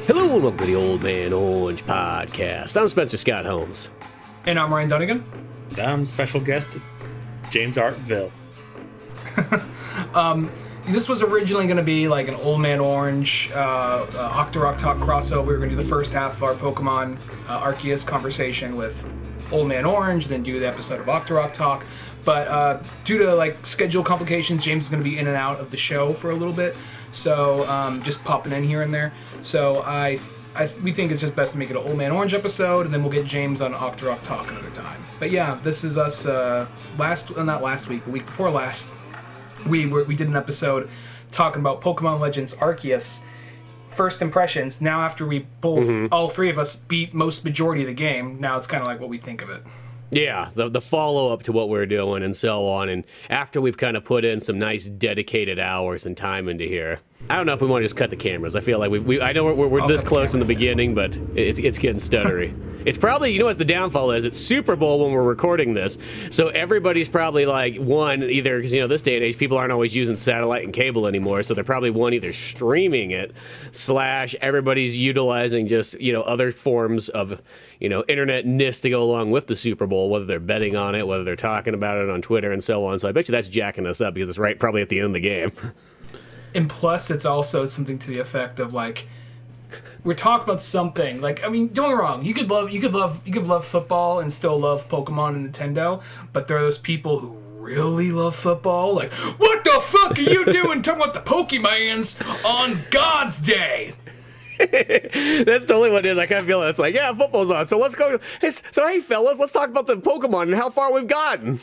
Hello and welcome to the OMO Podcast. I'm Spencer Scott Holmes. And I'm Ryan Dunnigan. And I'm special guest James Artville. This was originally going to be like an Old Man Orange, Octorok Talk crossover. We were going to do the first half of our Pokemon Arceus conversation with Old Man Orange, then do the episode of Octorok Talk. But due to like schedule complications, James is going to be in and out of the show for a little bit. So just popping in here and there. So we think it's just best to make it an Old Man Orange episode, and then we'll get James on Octorok Talk another time. But yeah, this is us the week before last. We did an episode talking about Pokemon Legends Arceus first impressions. Now after we both, all three of us beat most majority of the game, now it's kind of like what we think of it. Yeah, the follow-up to what we're doing and so on, and after we've kind of put in some nice dedicated hours and time into here. I don't know if we want to just cut the cameras. I feel like I know we're this close in the beginning, but it's getting stuttery. It's probably, you know what the downfall is? It's Super Bowl when we're recording this, so everybody's probably like, either, because, this day and age, people aren't always using satellite and cable anymore, so they're probably, either streaming it, / everybody's utilizing just, other forms of, internet-ness to go along with the Super Bowl, whether they're betting on it, whether they're talking about it on Twitter and so on, so I bet you that's jacking us up, because it's probably at the end of the game. And plus, it's also something to the effect of like, we're talking about something like, I mean, don't get me wrong, you could love football and still love Pokemon and Nintendo, but there are those people who really love football. Like, what the fuck are you doing talking about the Pokemons on God's Day? That's totally what it is. I kind of feel it's like, yeah, football's on, so let's go. Hey fellas, let's talk about the Pokemon and how far we've gotten.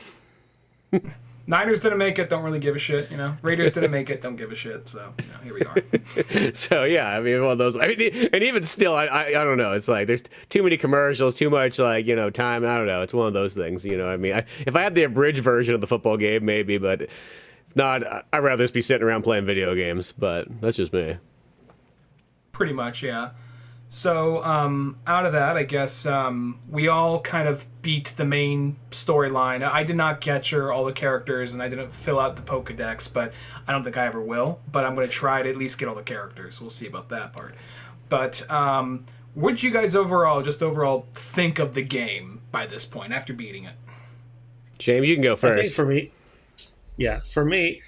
Niners didn't make it, don't really give a shit, Raiders didn't make it, don't give a shit, so, here we are. So, yeah, I mean, one of those, and even still, I don't know, it's like, there's too many commercials, too much, like, time, I don't know, it's one of those things, I mean, if I had the abridged version of the football game, maybe, but if not, I'd rather just be sitting around playing video games, but that's just me. Pretty much, yeah. So, out of that, I guess, we all kind of beat the main storyline. I did not capture all the characters, and I didn't fill out the Pokedex, but I don't think I ever will. But I'm going to try to at least get all the characters. We'll see about that part. But, what did you guys overall think of the game by this point, after beating it? James, you can go first. I think for me,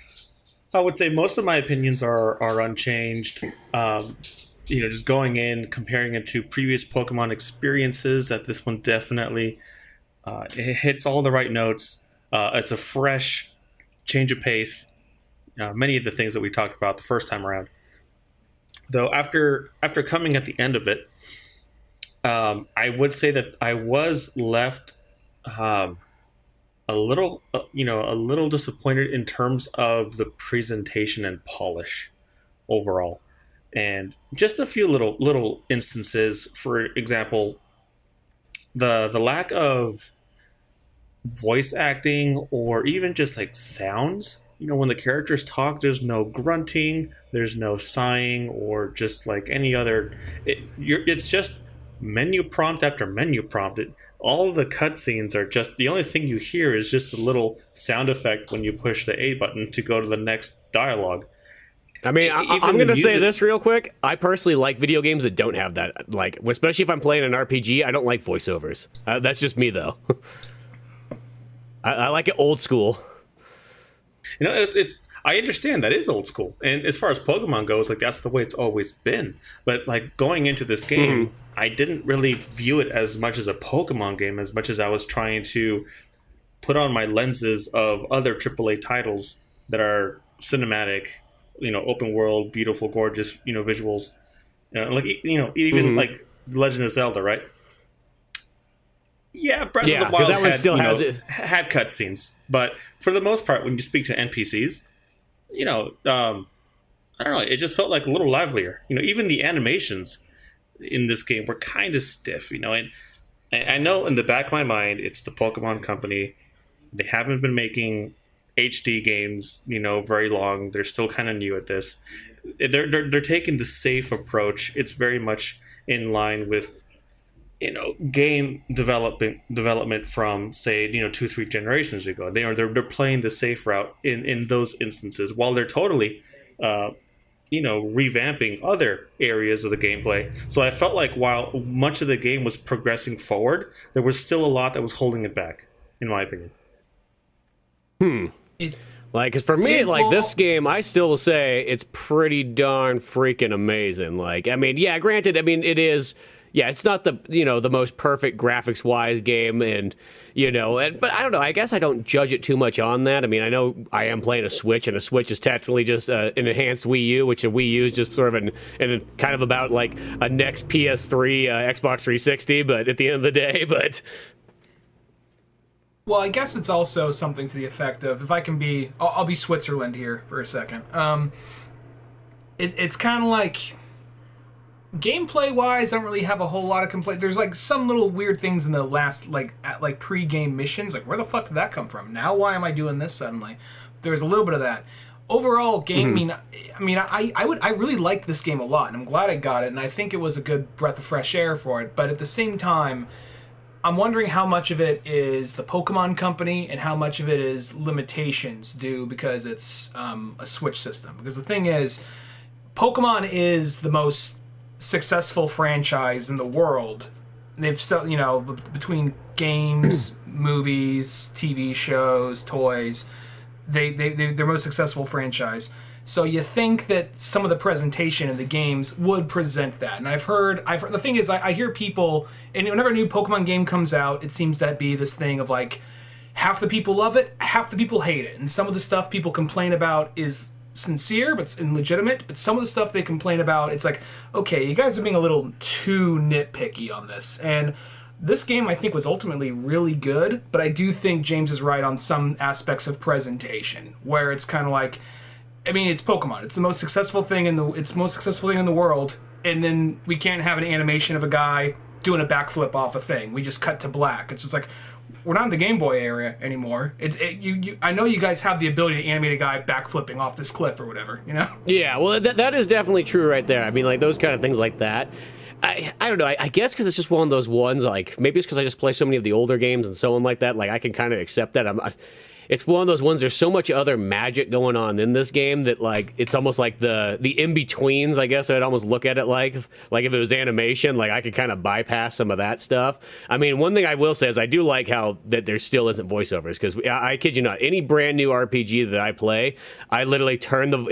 I would say most of my opinions are unchanged. Just going in, comparing it to previous Pokemon experiences, that this one definitely it hits all the right notes. It's a fresh change of pace. Many of the things that we talked about the first time around. Though after coming at the end of it, I would say that I was left a little disappointed in terms of the presentation and polish overall. And just a few little instances, for example, the lack of voice acting or even just like sounds. When the characters talk, there's no grunting, there's no sighing, or just like any other. It's just menu prompt after menu prompt. All the cutscenes are just, the only thing you hear is just a little sound effect when you push the A button to go to the next dialogue. I mean, I'm going to say this real quick. I personally like video games that don't have that. Like, especially if I'm playing an RPG, I don't like voiceovers. That's just me, though. I like it old school. I understand that is old school. And as far as Pokemon goes, like, that's the way it's always been. But, like, going into this game, I didn't really view it as much as a Pokemon game, as much as I was trying to put on my lenses of other AAA titles that are cinematic, open world, beautiful, gorgeous, visuals, even like Legend of Zelda, right? Yeah, Breath of the Wild that one still had cutscenes, but for the most part, when you speak to NPCs, I don't know, it just felt like a little livelier. Even the animations in this game were kind of stiff, and I know in the back of my mind, it's the Pokemon Company. They haven't been making HD games, very long. They're still kind of new at this. They're taking the safe approach. It's very much in line with, game development from, say, 2-3 generations ago. They're playing the safe route in those instances, while they're totally revamping other areas of the gameplay. So I felt like while much of the game was progressing forward, there was still a lot that was holding it back, in my opinion. Like, 'cause for me, like, this game, I still will say it's pretty darn freaking amazing. Like, I mean, yeah, granted, I mean, it is, yeah, it's not the, the most perfect graphics-wise game, and, but I don't know, I guess I don't judge it too much on that. I mean, I know I am playing a Switch, and a Switch is technically just an enhanced Wii U, which a Wii U is just sort of kind of about, like, a next PS3, Xbox 360, but at the end of the day, but... Well, I guess it's also something to the effect of, if I can be, I'll be Switzerland here for a second. It's kind of like, gameplay-wise, I don't really have a whole lot of complaint. There's like some little weird things in the last, like pre-game missions. Like, where the fuck did that come from? Now why am I doing this suddenly? There's a little bit of that. Overall, game. I really liked this game a lot, and I'm glad I got it. And I think it was a good breath of fresh air for it. But at the same time, I'm wondering how much of it is the Pokemon Company and how much of it is limitations due because it's a Switch system. Because the thing is, Pokemon is the most successful franchise in the world. They've between games, movies, TV shows, toys, they're their most successful franchise. So you think that some of the presentation in the games would present that. And I've heard the thing is, I hear people, and whenever a new Pokemon game comes out, it seems to be this thing of like, half the people love it, half the people hate it. And some of the stuff people complain about is sincere and legitimate, but some of the stuff they complain about, it's like, okay, you guys are being a little too nitpicky on this. And this game, I think, was ultimately really good, but I do think James is right on some aspects of presentation, where it's kind of like, I mean, it's Pokemon. It's the most successful thing in the world, and then we can't have an animation of a guy doing a backflip off a thing. We just cut to black. It's just like, we're not in the Game Boy area anymore. I know you guys have the ability to animate a guy backflipping off this cliff or whatever, Yeah, well, that is definitely true right there. I mean, like, those kind of things like that. I don't know. I guess because it's just one of those ones, like, maybe it's because I just play so many of the older games and so on like that, like, I can kind of accept that. It's one of those ones, there's so much other magic going on in this game that, like, it's almost like the in-betweens, I guess I'd almost look at it like if it was animation, like, I could kind of bypass some of that stuff. I mean, one thing I will say is I do like how that there still isn't voiceovers, because I kid you not, any brand new RPG that I play, I literally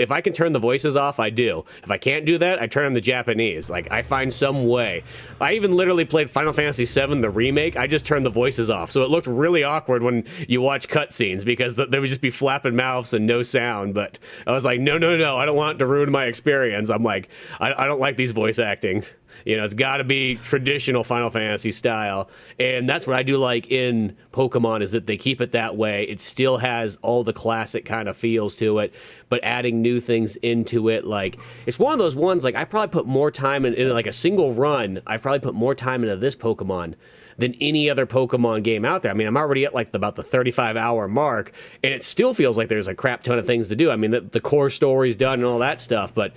if I can turn the voices off, I do. If I can't do that, I turn on the Japanese. Like, I find some way. I even literally played Final Fantasy VII, the remake, I just turned the voices off, so it looked really awkward when you watch cutscenes, because they would just be flapping mouths and no sound. But I was like, no, I don't want it to ruin my experience. I'm like, I don't like these voice acting. It's got to be traditional Final Fantasy style. And that's what I do like in Pokemon, is that they keep it that way. It still has all the classic kind of feels to it, but adding new things into it. Like, it's one of those ones, like, I probably put more time in like a single run, I probably put more time into this Pokemon than any other Pokemon game out there. I mean, I'm already at like about the 35-hour mark, and it still feels like there's a crap ton of things to do. I mean, the core story's done and all that stuff, but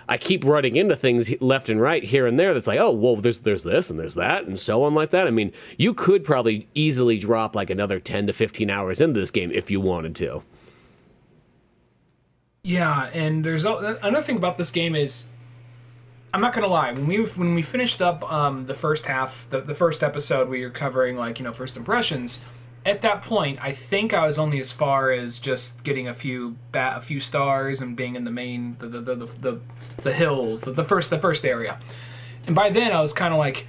I keep running into things left and right here and there that's like, oh, well, there's this and there's that and so on like that. I mean, you could probably easily drop like another 10 to 15 hours into this game if you wanted to. Yeah, and there's another thing about this game is, I'm not gonna lie. When we finished up the first half, the first episode, we were covering first impressions. At that point, I think I was only as far as just getting a few stars and being in the main the hills, the first area. And by then, I was kind of like,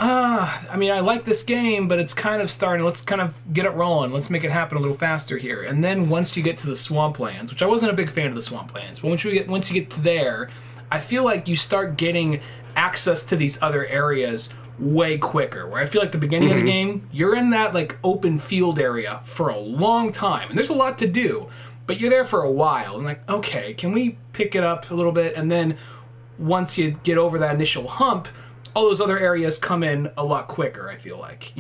I mean, I like this game, but it's kind of starting. Let's kind of get it rolling. Let's make it happen a little faster here. And then once you get to the swamplands, which I wasn't a big fan of the swamplands, but once you get to there, I feel like you start getting access to these other areas way quicker. Where I feel like the beginning of the game, you're in that like open field area for a long time, and there's a lot to do, but you're there for a while. And like, okay, can we pick it up a little bit? And then once you get over that initial hump, all those other areas come in a lot quicker. I feel like,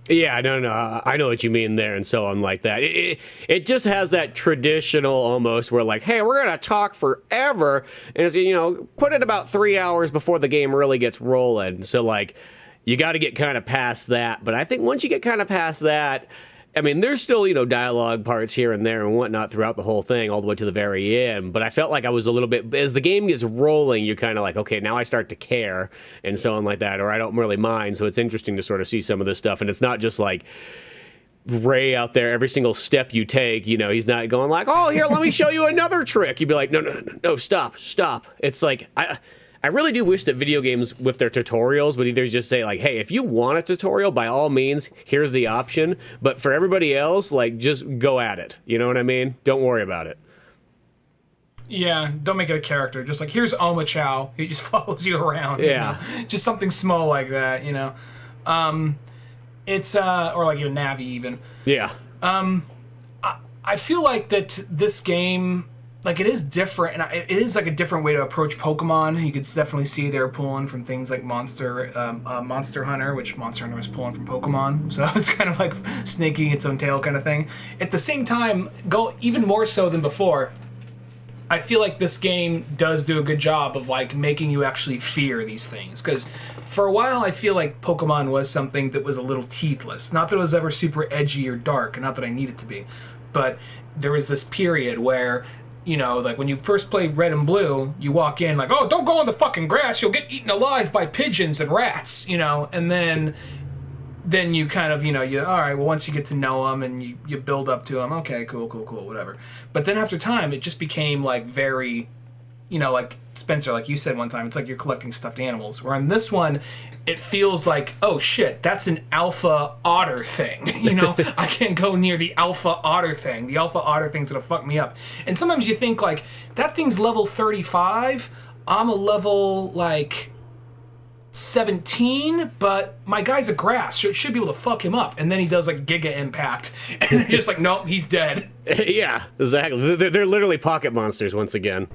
Yeah, no, I know what you mean there and so on like that. It just has that traditional almost where like, hey, we're going to talk forever. And it's, put it about 3 hours before the game really gets rolling. So like, you got to get kind of past that. But I think once you get kind of past that, I mean, there's still, dialogue parts here and there and whatnot throughout the whole thing, all the way to the very end. But I felt like I was a little bit, as the game gets rolling, you're kind of like, okay, now I start to care and so on like that, or I don't really mind. So it's interesting to sort of see some of this stuff. And it's not just like Ray out there, every single step you take, he's not going like, oh, here, let me show you another trick. You'd be like, no, stop. It's like, I really do wish that video games with their tutorials would either just say like, hey, if you want a tutorial, by all means, here's the option. But for everybody else, like, just go at it. You know what I mean? Don't worry about it. Yeah, don't make it a character. Just like, here's Oma Chow. He just follows you around. Yeah. Just something small like that, It's, or like even Navi even. Yeah. I feel like that this game, like, it is different, and it is like a different way to approach Pokemon. You could definitely see they're pulling from things like Monster Hunter, which Monster Hunter was pulling from Pokemon. So it's kind of like snaking its own tail kind of thing. At the same time, go even more so than before. I feel like this game does do a good job of like making you actually fear these things, because for a while I feel like Pokemon was something that was a little teethless. Not that it was ever super edgy or dark, and not that I need it to be, but there was this period where, like when you first play Red and Blue, you walk in like, oh, don't go on the fucking grass, you'll get eaten alive by pigeons and rats, and then you kind of, all right, well, once you get to know them and you build up to them, okay, cool, whatever. But then after time, it just became like very, like Spencer, like you said one time, it's like you're collecting stuffed animals. Where on this one, it feels like, oh shit, that's an alpha otter thing. I can't go near the alpha otter thing. The alpha otter thing's gonna fuck me up. And sometimes you think like, that thing's level 35, I'm a level like 17, but my guy's a grass, so it should be able to fuck him up. And then he does like Giga Impact, and it's just like, nope, he's dead. Yeah, exactly. They're literally pocket monsters once again.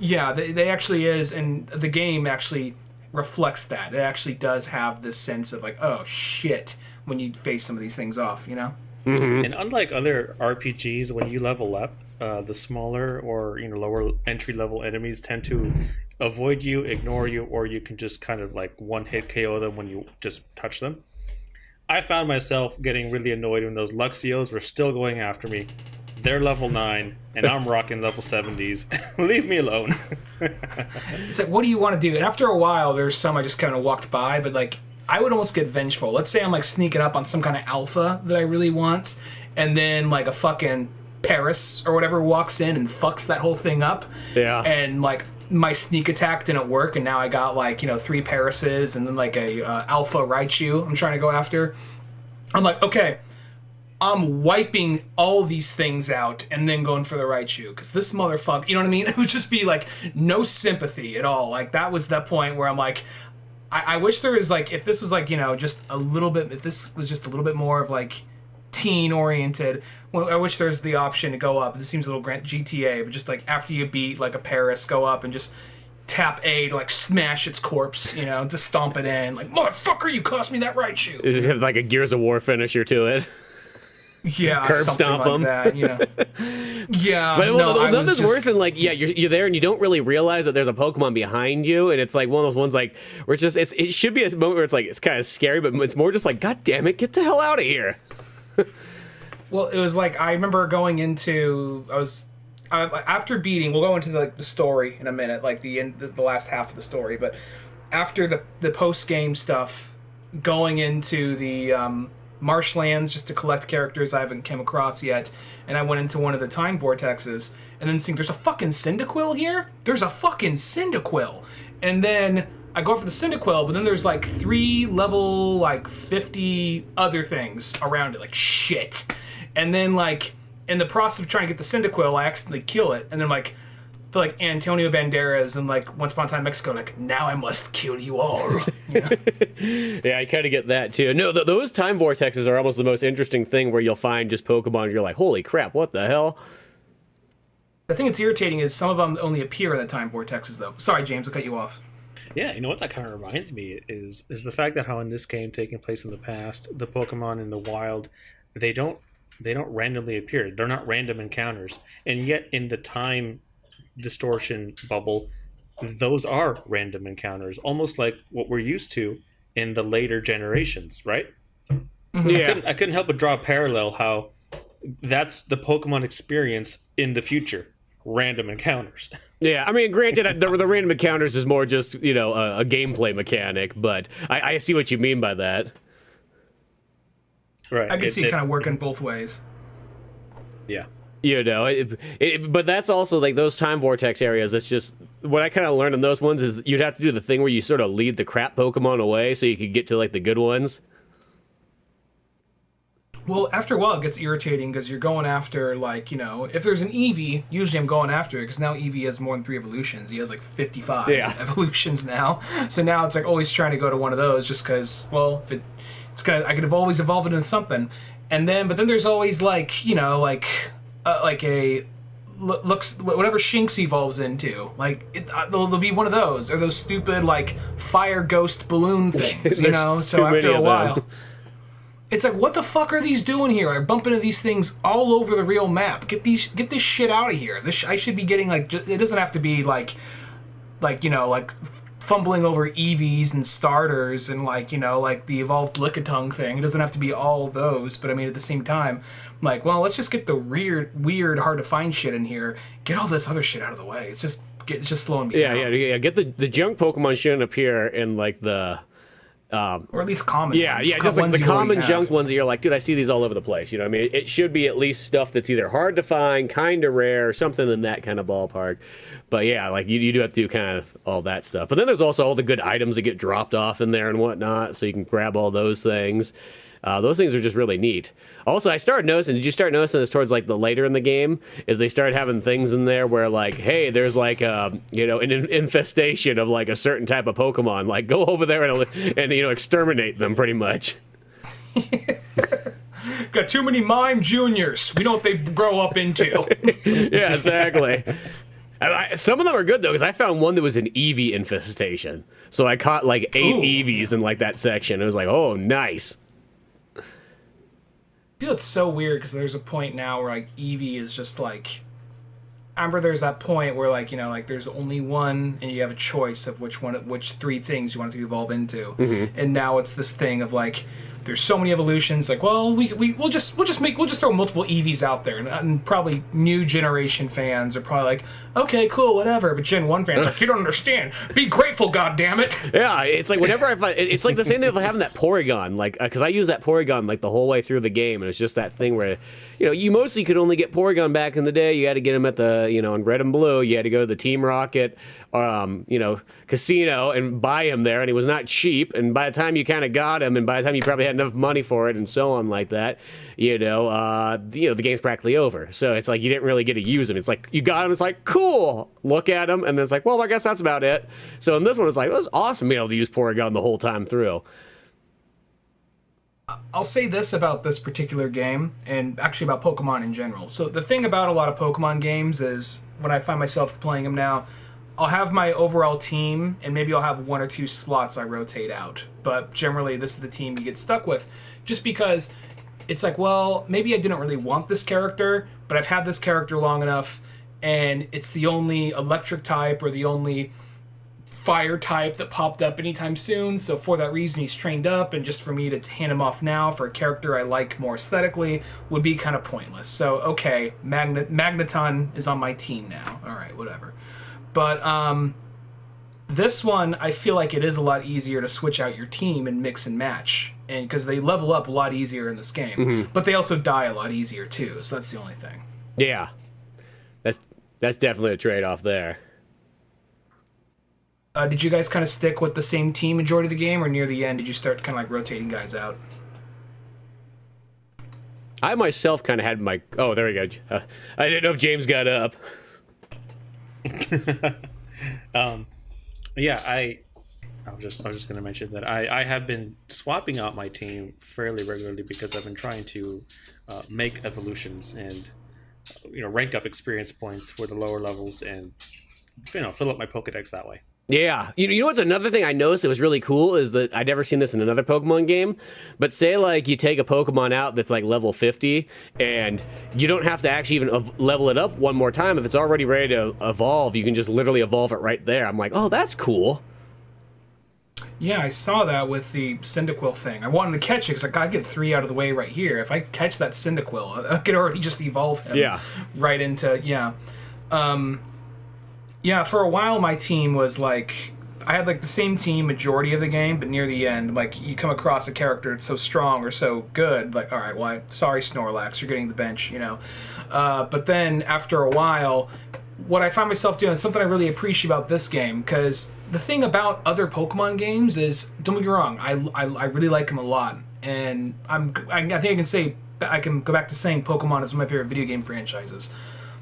Yeah, they actually is, and the game actually reflects that. It actually does have this sense of like, oh shit, when you face some of these things off, Mm-hmm. And unlike other RPGs, when you level up, the smaller or lower entry level enemies tend to avoid you, ignore you, or you can just kind of like one hit KO them when you just touch them. I found myself getting really annoyed when those Luxios were still going after me. They're level 9, and I'm rocking level 70s. Leave me alone. It's like, what do you want to do? And after a while, there's some I just kind of walked by, but like, I would almost get vengeful. Let's say I'm like sneaking up on some kind of alpha that I really want, and then like a fucking Paris or whatever walks in and fucks that whole thing up. Yeah. And like, my sneak attack didn't work, and now I got like, 3 Parises and then like a alpha Raichu I'm trying to go after. I'm like, okay, I'm wiping all these things out and then going for the Raichu, because this motherfucker, you know what I mean? It would just be like no sympathy at all. Like, that was that point where I'm like, I wish there was like, if this was like, just a little bit, if this was just a little bit more of like teen oriented, well, I wish there's the option to go up. This seems a little GTA, but just like after you beat like a Paris, go up and just tap A to like smash its corpse, to stomp it in. Like, motherfucker, you cost me that Raichu. Is it like a Gears of War finisher to it? Yeah, curb something stomp like them. that, Yeah, but nothing's just worse than like, yeah, you're there and you don't really realize that there's a Pokemon behind you, and it's like one of those ones like where it's just it should be a moment where it's like it's kind of scary, but it's more just like, God damn it, get the hell out of here. Well, it was like, I remember going into, after beating, we'll go into the story in a minute, like the last half of the story, but after the post game stuff, going into the marshlands just to collect characters I haven't come across yet, and I went into one of the time vortexes, and then seeing there's a fucking Cyndaquil here? There's a fucking Cyndaquil! And then I go for the Cyndaquil, but then there's like 3 level, like 50 other things around it, like shit. And then like, in the process of trying to get the Cyndaquil, I accidentally kill it, and then like, feel like Antonio Banderas and like Once Upon a Time Mexico, like, now I must kill you all. Yeah, I kind of get that too. No, those time vortexes are almost the most interesting thing, where you'll find just Pokemon and you're like, holy crap, what the hell? The thing that's irritating is some of them only appear in the time vortexes, though. Sorry, James, I'll cut you off. Yeah, you know what that kind of reminds me is the fact that how in this game taking place in the past, the Pokemon in the wild, they don't randomly appear. They're not random encounters, and yet in the time distortion bubble, those are random encounters, almost like what we're used to in the later generations, right? Yeah. I couldn't help but draw a parallel how that's the Pokemon experience in the future. Random encounters. Yeah, I mean, granted, the random encounters is more just, a gameplay mechanic, but I see what you mean by that. Right. I can see it kind of working both ways. Yeah. But that's also like those time vortex areas. That's just what I kind of learned in those ones is you'd have to do the thing where you sort of lead the crap Pokemon away so you could get to like the good ones. Well, after a while, it gets irritating because you're going after, like, if there's an Eevee, usually I'm going after it because now Eevee has more than 3 evolutions. He has, like, 55 evolutions now. So now it's, like, always trying to go to one of those just because, well, I could have always evolved it into something. But then there's always, like, looks whatever Shinx evolves into. Like, there'll be one of those. Or those stupid, like, fire ghost balloon things, So after a while... It's like, what the fuck are these doing here? I bump into these things all over the real map. Get this shit out of here. I should be getting, like, it doesn't have to be, like fumbling over EVs and starters and, like the evolved Lickitung thing. It doesn't have to be all of those, but I mean, at the same time, like, well, let's just get the weird, hard-to-find shit in here. Get all this other shit out of the way. It's just slowing me down. Yeah. Get the junk Pokemon shouldn't appear in, like, the... or at least common ones. Yeah, just like the common junk ones that you're like, dude, I see these all over the place. You know what I mean? It should be at least stuff that's either hard to find, kind of rare, something in that kind of ballpark. But yeah, like you do have to do kind of all that stuff. But then there's also all the good items that get dropped off in there and whatnot, so you can grab all those things. Those things are just really neat. Also, I started noticing, did you start noticing this towards like the later in the game, is they started having things in there where like, hey, there's like an infestation of like a certain type of Pokemon. Like go over there and exterminate them pretty much. Got too many mime juniors. We know what they grow up into. Yeah, exactly. Some of them are good though, because I found one that was an Eevee infestation. So I caught like 8 Eevees in like that section. It was like, oh, nice. I feel it's so weird because there's a point now where like Eevee is just like, I remember there's that point where like there's only one and you have a choice of which 3 things you want to evolve into, and now it's this thing of like there's so many evolutions. Like, well, we'll just throw multiple Eevees out there, and probably new generation fans are probably like, okay, cool, whatever. But Gen 1 fans are like, you don't understand. Be grateful, goddammit. Yeah, it's like whenever I find it's like the same thing with having that Porygon, like because I use that Porygon like the whole way through the game, and it's just that thing where you mostly could only get Porygon back in the day. You had to get him at the in Red and Blue. You had to go to the Team Rocket casino and buy him there, and he was not cheap. And by the time you kind of got him, and by the time you probably had enough money for it, and so on like that, the game's practically over. So it's like you didn't really get to use him. It's like you got him. It's like cool. Look at him, and then it's like, well, I guess that's about it. So in this one, it's like it was awesome being able to use Porygon the whole time through. I'll say this about this particular game, and actually about Pokemon in general. So the thing about a lot of Pokemon games is, when I find myself playing them now, I'll have my overall team, and maybe I'll have 1 or 2 slots I rotate out. But generally, this is the team you get stuck with, just because it's like, well, maybe I didn't really want this character, but I've had this character long enough, and it's the only electric type or the only fire type that popped up anytime soon, so for that reason he's trained up, and just for me to hand him off now for a character I like more aesthetically would be kind of pointless. So okay, Magneton is on my team now. Alright, whatever. But this one, I feel like it is a lot easier to switch out your team and mix and match, and because they level up a lot easier in this game, but they also die a lot easier too, so that's the only thing. Yeah, that's definitely a trade-off there. Did you guys kind of stick with the same team majority of the game, or near the end did you start kind of like rotating guys out? I myself kind of had my... Oh, there we go. I didn't know if James got up. Yeah, I was just going to mention that I have been swapping out my team fairly regularly because I've been trying to make evolutions and rank up experience points for the lower levels and fill up my Pokedex that way. Yeah. You know what's another thing I noticed that was really cool is that I'd never seen this in another Pokemon game, but say like you take a Pokemon out that's like level 50 and you don't have to actually even level it up one more time. If it's already ready to evolve, you can just literally evolve it right there. I'm like, oh, that's cool. Yeah, I saw that with the Cyndaquil thing. I wanted to catch it because I gotta get 3 out of the way right here. If I catch that Cyndaquil, I could already just evolve him right into yeah. For a while, my team was like, I had like the same team majority of the game, but near the end, like you come across a character that's so strong or so good, like, all right, well, sorry Snorlax, you're getting the bench, you know. But then after a while, what I find myself doing, something I really appreciate about this game, because the thing about other Pokemon games is, don't get me wrong, I really like them a lot, and I think I can say, I can go back to saying Pokemon is one of my favorite video game franchises.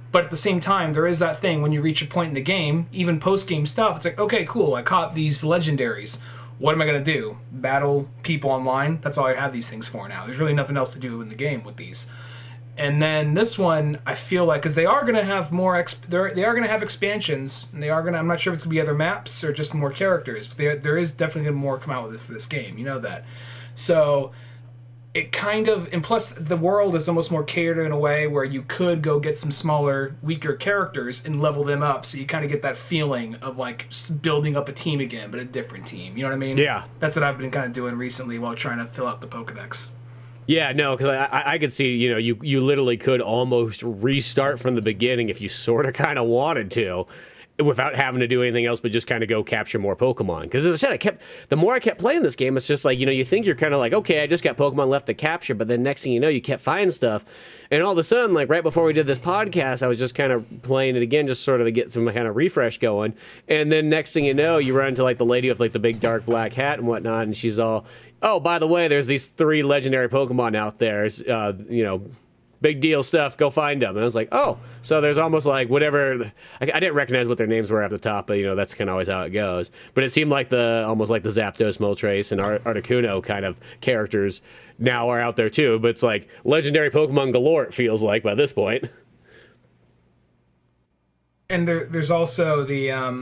But at the same time, there is that thing when you reach a point in the game, even post-game stuff, it's like, okay, cool, I caught these legendaries. What am I going to do? Battle people online? That's all I have these things for now. There's really nothing else to do in the game with these. And then this one, I feel like, because they are going to have more, they are going to have expansions, and they are going to, I'm not sure if it's going to be other maps or just more characters, but there is definitely going to be more come out with this for this game. You know that. So it kind of, and plus the world is almost more catered in a way where you could go get some smaller, weaker characters and level them up, so you kind of get that feeling of like building up a team again, but a different team. You know what I mean? Yeah. That's what I've been kind of doing recently while trying to fill out the Pokedex. Yeah, no, because I could see, you know, you literally could almost restart from the beginning if you sort of kind of wanted to, without having to do anything else but just kind of go capture more Pokemon. Because as I said, the more I kept playing this game, it's just like, you know, you think you're kind of like, okay, I just got Pokemon left to capture, but then next thing you know, you kept finding stuff. And all of a sudden, like right before we did this podcast, I was just kind of playing it again, just sort of to get some kind of refresh going. And then next thing you know, you run into like the lady with like the big dark black hat and whatnot, and she's all, oh, by the way, there's these 3 legendary Pokemon out there, you know, big deal stuff, go find them. And I was like, oh, so there's almost like whatever, I didn't recognize what their names were at the top, but you know, that's kind of always how it goes. But it seemed like almost like the Zapdos, Moltres, and Articuno kind of characters now are out there too, but it's like legendary Pokemon galore, it feels like by this point. And there's also there's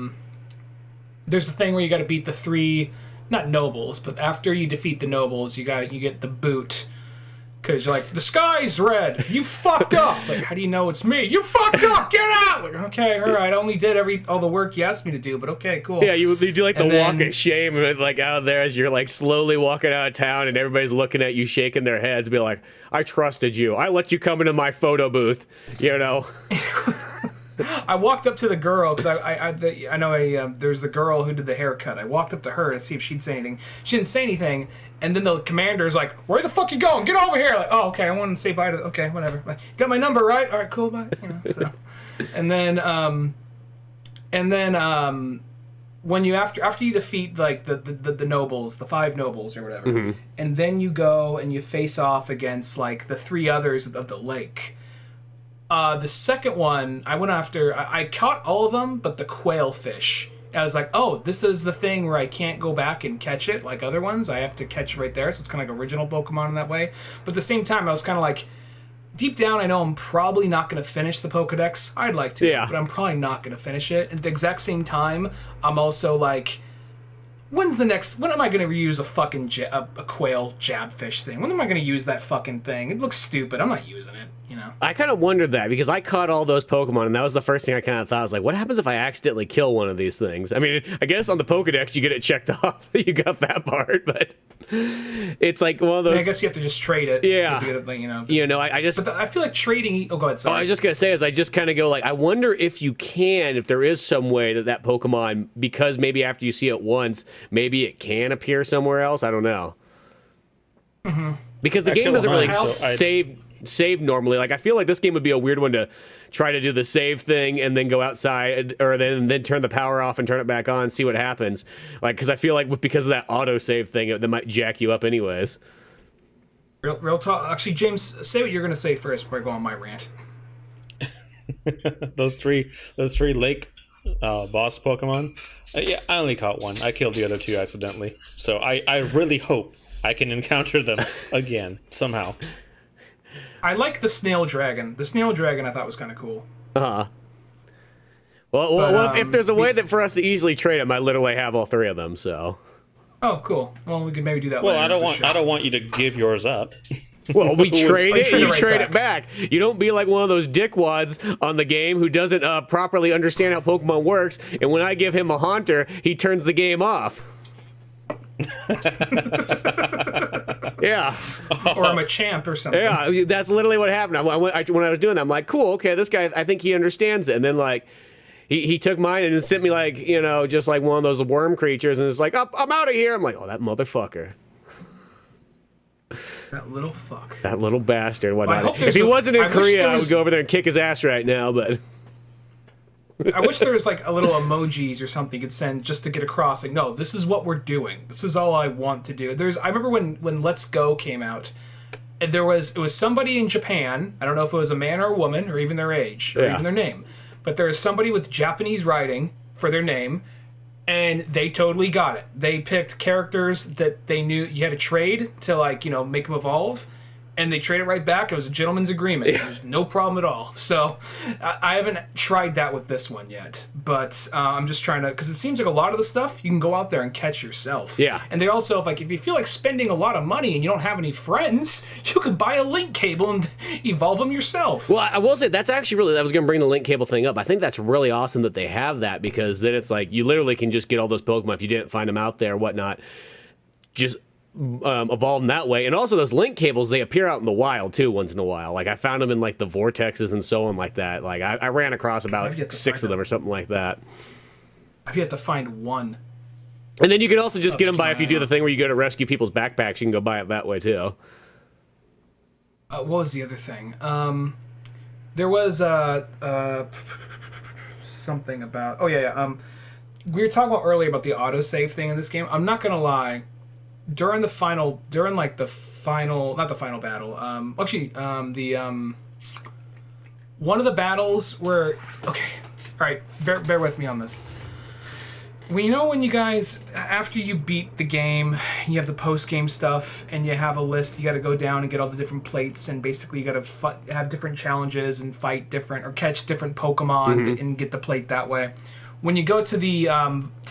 the thing where you got to beat the 3, not nobles, but after you defeat the nobles, you get the boot. Because you're like, the sky's red. You fucked up. It's like, how do you know it's me? You fucked up. Get out. Like, okay, all right. I only did all the work you asked me to do, but okay, cool. Yeah, you do like the walk of shame, like out there as you're like slowly walking out of town, and everybody's looking at you, shaking their heads, be like, I trusted you. I let you come into my photo booth. You know. I walked up to the girl because I know there's the girl who did the haircut. I walked up to her to see if she'd say anything. She didn't say anything, and then the commander's like, "Where the fuck you going? Get over here!" Like, oh, okay, I wanted to say bye to. Okay, whatever. Like, got my number right? All right, cool, bye. You know. So, and then when you after you defeat like the nobles, the 5 nobles or whatever, mm-hmm. and then you go and you face off against like the 3 others of the lake. The second one, I went after, I caught all of them, but the quail fish. And I was like, oh, this is the thing where I can't go back and catch it like other ones. I have to catch it right there, so it's kind of like original Pokemon in that way. But at the same time, I was kind of like, deep down, I know I'm probably not going to finish the Pokedex. I'd like to, but I'm probably not going to finish it. At the exact same time, I'm also like, when am I going to reuse a fucking a quail jabfish thing? When am I going to use that fucking thing? It looks stupid. I'm not using it, you know? I kind of wondered that because I caught all those Pokemon, and that was the first thing I kind of thought. I was like, what happens if I accidentally kill one of these things? I mean, I guess on the Pokedex, you get it checked off. You got that part, but it's like one of those... I guess you have to just trade it. Yeah. To get it, like, you know. You know, I just... But I feel like trading... Oh, go ahead, sorry. I was just going to say is I just kind of go like, I wonder if you can, if there is some way that Pokemon, because maybe after you see it once, maybe it can appear somewhere else. I don't know. Mm-hmm. Because the game doesn't really save normally. Like, I feel like this game would be a weird one to try to do the save thing and then go outside, or then turn the power off and turn it back on, see what happens. Like, because I feel like because of that auto save thing, that might jack you up anyways. Real talk. Actually, James, say what you're gonna say first before I go on my rant. those three lake boss Pokemon. Yeah, I only caught one. I killed the other 2 accidentally. So I really hope I can encounter them again somehow. I like the snail dragon. The snail dragon I thought was kind of cool. Uh-huh. Well, if there's a way that for us to easily trade them, I literally have all 3 of them, so. Oh, cool. Well, we could maybe do that later. Well, I don't want you to give yours up. Well, we trade it, you trade it back. You don't be like one of those dickwads on the game who doesn't properly understand how Pokemon works, and when I give him a Haunter, he turns the game off. Yeah. Or I'm a champ or something. Yeah, that's literally what happened. When I was doing that, I'm like, cool, okay, this guy, I think he understands it. And then, like, he took mine and then sent me, like, you know, just like one of those worm creatures, and it's like, oh, I'm out of here. I'm like, oh, that motherfucker. That little fuck. That little bastard. Whatnot. If he wasn't in Korea, I was... would go over there and kick his ass right now, but... I wish there was like a little emojis or something you could send just to get across. Like, no, this is what we're doing. This is all I want to do. I remember when Let's Go came out, and it was somebody in Japan. I don't know if it was a man or a woman or even their age or even their name, but there was somebody with Japanese writing for their name, and they totally got it. They picked characters that they knew you had to trade to, like, you know, make them evolve. And they traded right back. It was a gentleman's agreement. Yeah. There's no problem at all. So I haven't tried that with this one yet. But I'm just trying to... Because it seems like a lot of the stuff you can go out there and catch yourself. Yeah. And they also, if you feel like spending a lot of money and you don't have any friends, you could buy a link cable and evolve them yourself. Well, I will say, that's actually really... I was going to bring the link cable thing up. I think that's really awesome that they have that, because then it's like you literally can just get all those Pokemon if you didn't find them out there or whatnot. Just... evolve them that way. And also those link cables, they appear out in the wild too once in a while. Like, I found them in like the vortexes and so on like that. Like, I ran across about 6 of them or something like that. I've yet to find one. And then you can also just get them by, if you do the thing where you go to rescue people's backpacks, you can go buy it that way too. What was the other thing? There was something about... Oh, yeah. We were talking about earlier about the autosave thing in this game. I'm not going to lie. Not the final battle. One of the battles where, okay, all right, bear with me on this. When you guys, after you beat the game, you have the post-game stuff, and you have a list, you got to go down and get all the different plates, and basically you got to have different challenges and fight different, or catch different Pokemon and get the plate that way. When you go to the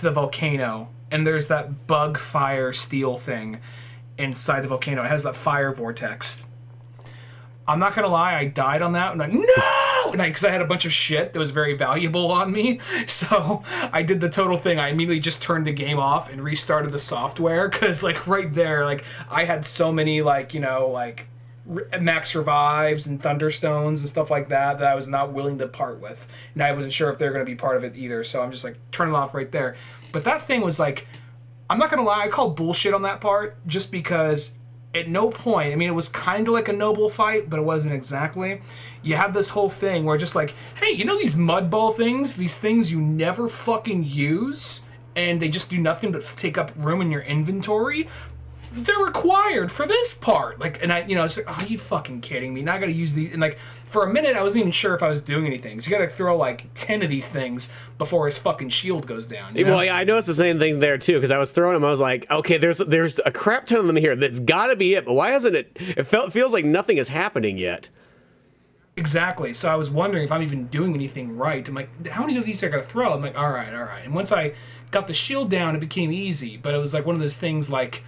volcano, and there's that bug fire steel thing inside the volcano. It has that fire vortex. I'm not going to lie, I died on that. I'm like, no! Because I had a bunch of shit that was very valuable on me. So I did the total thing. I immediately just turned the game off and restarted the software. Because, like, right there, like, I had so many, like, you know, like, max revives and thunderstones and stuff like that I was not willing to part with. And I wasn't sure if they're going to be part of it either. So I'm just like, turn it off right there. But that thing was like, I'm not going to lie, I called bullshit on that part just because at no point, I mean, it was kind of like a noble fight, but it wasn't exactly. You had this whole thing where just like, hey, you know these mud ball things? These things you never fucking use, and they just do nothing but take up room in your inventory? They're required for this part. Like, and I, you know, it's like, oh, are you fucking kidding me? Now I gotta use these. And like, for a minute, I wasn't even sure if I was doing anything. So you gotta throw like 10 of these things before his fucking shield goes down. You know? Well, yeah, I noticed the same thing there too, because I was throwing them. I was like, okay, there's a crap ton of them here. That's gotta be it. But why hasn't it? Feels like nothing is happening yet. Exactly. So I was wondering if I'm even doing anything right. I'm like, how many of these are I gotta throw? I'm like, all right. And once I got the shield down, it became easy. But it was like one of those things like,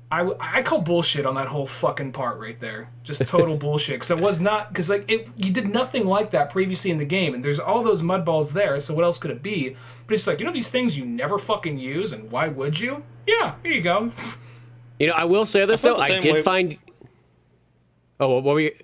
I call bullshit on that whole fucking part right there. Just total bullshit. Because it was not... Because, like, you did nothing like that previously in the game. And there's all those mud balls there, so what else could it be? But it's like, you know these things you never fucking use, and why would you? Yeah, here you go. You know, I will say this, though. I did find... Oh, what were you...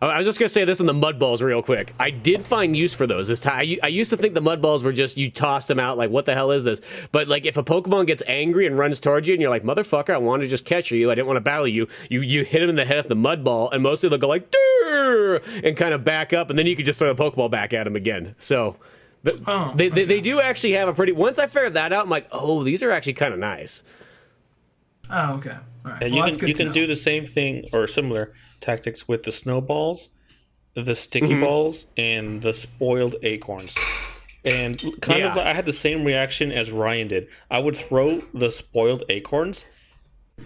I was just going to say this on the mud balls real quick. I did find use for those this time. I used to think the mud balls were just, you tossed them out, like, what the hell is this? But, like, if a Pokemon gets angry and runs towards you, and you're like, motherfucker, I wanted to just catch you. I didn't want to battle you. You hit him in the head with the mud ball, and mostly they'll go like, Durr! And kind of back up, and then you can just throw the Pokeball back at him again. So, they do actually have a pretty... Once I figured that out, I'm like, oh, these are actually kind of nice. Oh, okay. All right. And well, you can do the same thing or similar tactics with the snowballs, the sticky balls, and the spoiled acorns. And kind of, I had the same reaction as Ryan did. I would throw the spoiled acorns,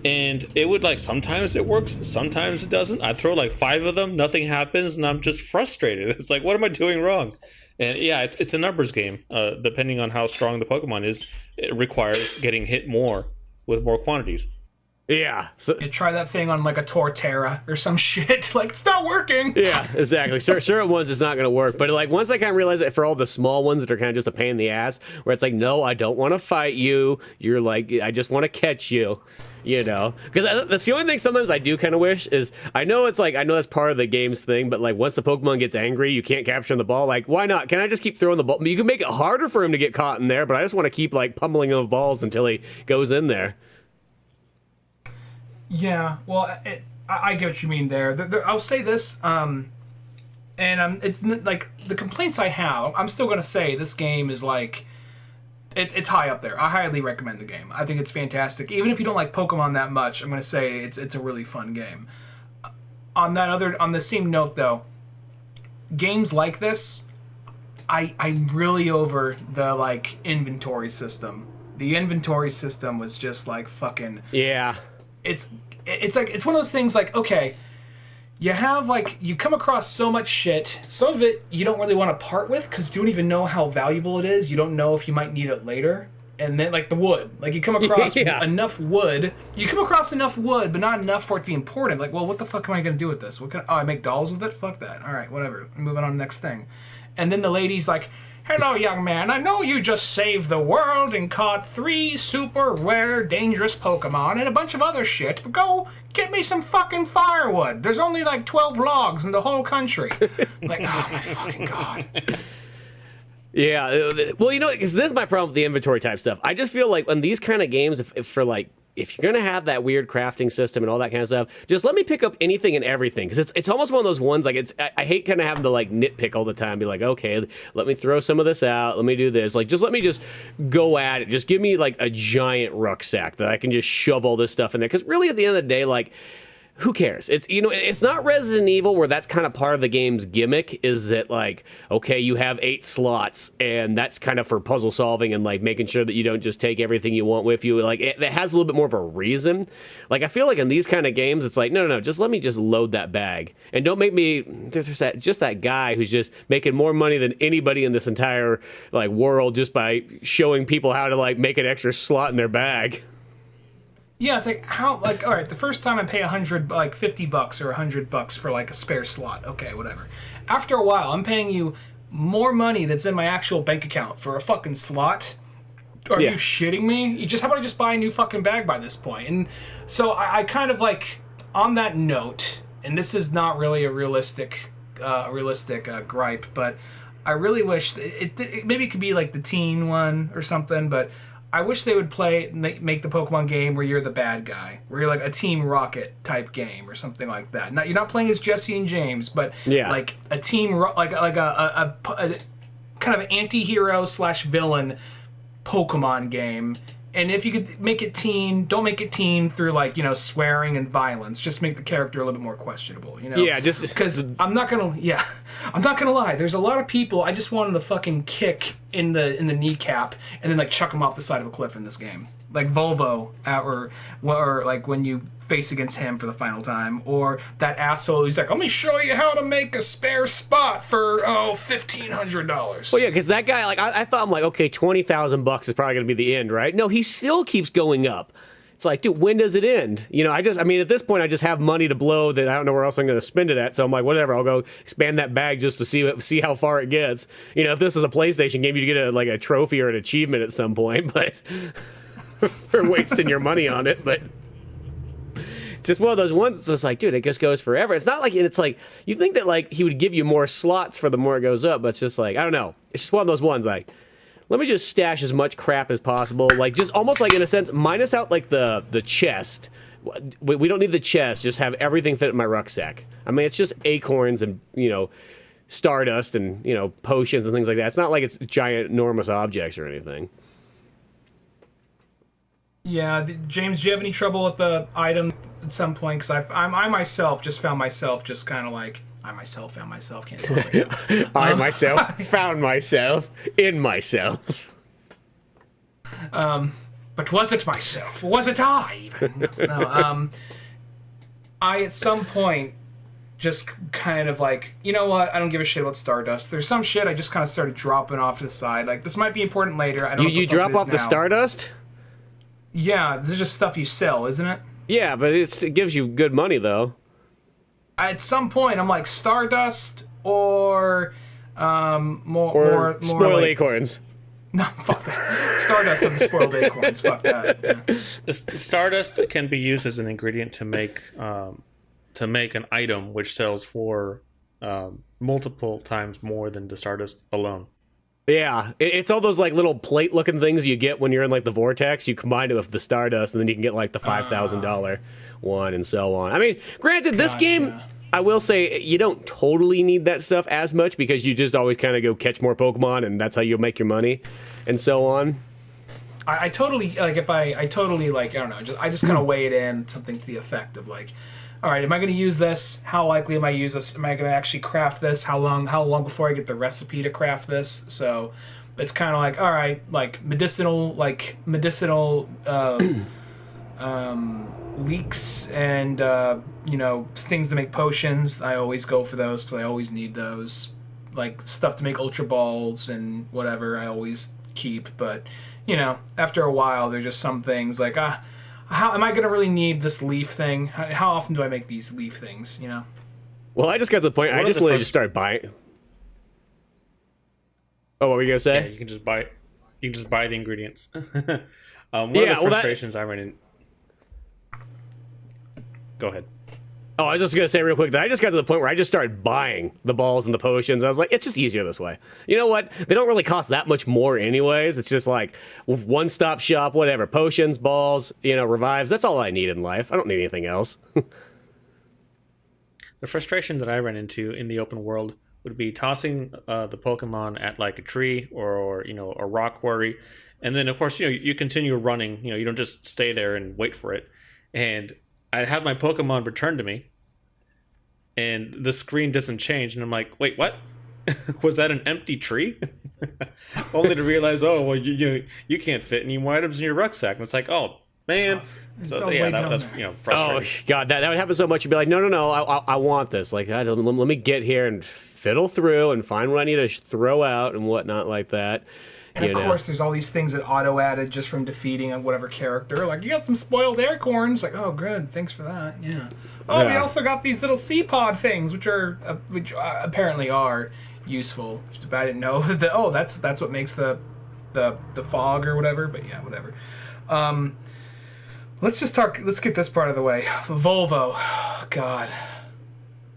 and it would, like, sometimes it works, sometimes it doesn't. I'd throw like 5 of them, nothing happens, and I'm just frustrated. It's like, what am I doing wrong? And yeah, it's a numbers game. Depending on how strong the Pokemon is, it requires getting hit more with more quantities. Yeah. So, You try that thing on like a Torterra or some shit. Like, it's not working. yeah, exactly. Certain ones it's not going to work. But like once I kind of realize that for all the small ones that are kind of just a pain in the ass, where it's like, no, I don't want to fight you. You're like, I just want to catch you. You know, because that's the only thing sometimes I do kind of wish is I know that's part of the game's thing, but like once the Pokemon gets angry, you can't capture the ball. Like, why not? Can I just keep throwing the ball? You can make it harder for him to get caught in there, but I just want to keep like pummeling him with balls until he goes in there. Yeah, well, I get what you mean there. I'll say this, it's like the complaints I have. I'm still gonna say this game is like. It's high up there. I highly recommend the game. I think it's fantastic. Even if you don't like Pokemon that much, I'm gonna say it's a really fun game. On the same note though, games like this, I'm really over the like inventory system. The inventory system was just like fucking. Yeah. It's like it's one of those things like, okay, you have like you come across so much shit. Some of it you don't really want to part with because you don't even know how valuable it is. You don't know if you might need it later. And then like the wood, like you come across enough wood. You come across enough wood, but not enough for it to be important. Like, well, what the fuck am I gonna do with this? I make dolls with it? Fuck that. All right, whatever. Moving on to the next thing. And then the lady's like, "Hello, young man. I know you just saved the world and caught 3 super rare dangerous Pokemon and a bunch of other shit, but go get me some fucking firewood. There's only like 12 logs in the whole country." Like, oh my fucking god. Yeah, well, you know, because this is my problem with the inventory type stuff. I just feel like on these kind of games, if you're gonna have that weird crafting system and all that kind of stuff, just let me pick up anything and everything. Because it's almost one of those ones like I hate kind of having to like nitpick all the time. Be like, okay, let me throw some of this out. Let me do this. Like, just let me just go at it. Just give me like a giant rucksack that I can just shove all this stuff in there. Because really, at the end of the day, like, who cares? It's, you know, it's not Resident Evil where that's kind of part of the game's gimmick, is that like, okay, you have 8 slots and that's kind of for puzzle solving and like making sure that you don't just take everything you want with you. Like, it has a little bit more of a reason. Like, I feel like in these kind of games, it's like, no, just let me just load that bag and don't make me there's that guy who's just making more money than anybody in this entire like world just by showing people how to like make an extra slot in their bag. Yeah, it's like how like all right. The first time I pay $100, like $50 or $100 for like a spare slot. Okay, whatever. After a while, I'm paying you more money that's in my actual bank account for a fucking slot. Are you shitting me? How about I just buy a new fucking bag by this point? And so I kind of like on that note, and this is not really a realistic gripe, but I really wish it maybe it could be like the teen one or something, but. I wish they would make the Pokemon game where you're the bad guy, where you're like a Team Rocket type game or something like that. You're not playing as Jesse and James, but like a team, like a kind of anti-hero / villain Pokemon game. And if you could make it teen, don't make it teen through like, you know, swearing and violence. Just make the character a little bit more questionable, you know? Yeah, just because I'm not gonna lie. There's a lot of people I just want them to fucking kick in the kneecap and then like chuck them off the side of a cliff in this game, like Volvo, or like when you face against him for the final time, or that asshole who's like, let me show you how to make a spare spot for $1,500. Well, yeah, because that guy, like, I thought, I'm like, okay, $20,000 is probably gonna be the end, right? No, he still keeps going up. It's like, dude, when does it end? You know, I mean, at this point, I just have money to blow that I don't know where else I'm going to spend it at. So I'm like, whatever, I'll go expand that bag just to see how far it gets. You know, if this is a PlayStation game, you'd get a trophy or an achievement at some point, but for wasting your money on it. But it's just one of those ones that's just like, dude, it just goes forever. It's not like, and it's like, you think that like he would give you more slots for the more it goes up, but it's just like, I don't know. It's just one of those ones like, let me just stash as much crap as possible. Like, just almost like, in a sense, minus out, like, the chest. We don't need the chest. Just have everything fit in my rucksack. I mean, it's just acorns and, you know, stardust and, you know, potions and things like that. It's not like it's giant, enormous objects or anything. Yeah, James, do you have any trouble with the item at some point? Because I myself just found myself just kind of like... I myself found myself, can't talk right now. I myself found myself in myself. But was it myself? Was it I even? No, I at some point just kind of like, you know what? I don't give a shit about Stardust. There's some shit I just kind of started dropping off to the side. Like, this might be important later. I don't know. You drop off the Stardust? Yeah, there's just stuff you sell, isn't it? Yeah, but it gives you good money though. At some point, I'm like Stardust or more spoiled like, acorns. No, fuck that. Stardust of the spoiled acorns. Fuck that. Yeah. Stardust can be used as an ingredient to make an item which sells for multiple times more than the Stardust alone. Yeah, it's all those like little plate-looking things you get when you're in like the vortex. You combine it with the Stardust, and then you can get like the $5,000 one, and so on. I mean, granted, this game, I will say, you don't totally need that stuff as much because you just always kind of go catch more Pokemon, and that's how you make your money, and so on. I totally like I don't know. I just kind of weigh it in something to the effect of like, all right, am I going to use this? How likely am I to use this? Am I going to actually craft this? How long before I get the recipe to craft this? So it's kind of like, all right, like medicinal leeks and things to make potions. I always go for those because I always need those. Like stuff to make Ultra Balls and whatever I always keep. But after a while, there's just some things like how am I going to really need this leaf thing? How often do I make these leaf things, Well, I just got to the point, I just literally just started buying. Oh, what were you going to say? Yeah, you can just buy the ingredients. One of the frustrations I ran in... Go ahead. Oh, I was just going to say real quick that I just got to the point where I just started buying the balls and the potions. I was like, it's just easier this way. You know what? They don't really cost that much more anyways. It's just like one-stop shop, whatever. Potions, balls, revives. That's all I need in life. I don't need anything else. The frustration that I ran into in the open world would be tossing the Pokemon at like a tree or a rock quarry. And then, of course, you continue running. You don't just stay there and wait for it. And I'd have my Pokemon returned to me, and the screen doesn't change, and I'm like, wait, what? Was that an empty tree? Only to realize, oh, well, you can't fit any more items in your rucksack. And it's like, oh, man. So, yeah, that's frustrating. Oh, God, that would happen so much. You'd be like, no, I want this. Like, let me get here and fiddle through and find what I need to throw out and whatnot like that. And of course, there's all these things that auto-added just from defeating whatever character. Like, you got some spoiled acorns. Like, oh, good. Thanks for that. Yeah. Oh, we also got these little sea pod things, which apparently are useful. But I didn't know that. That's what makes the fog or whatever. But yeah, whatever. Let's get this part of the way. Volvo. Oh, God.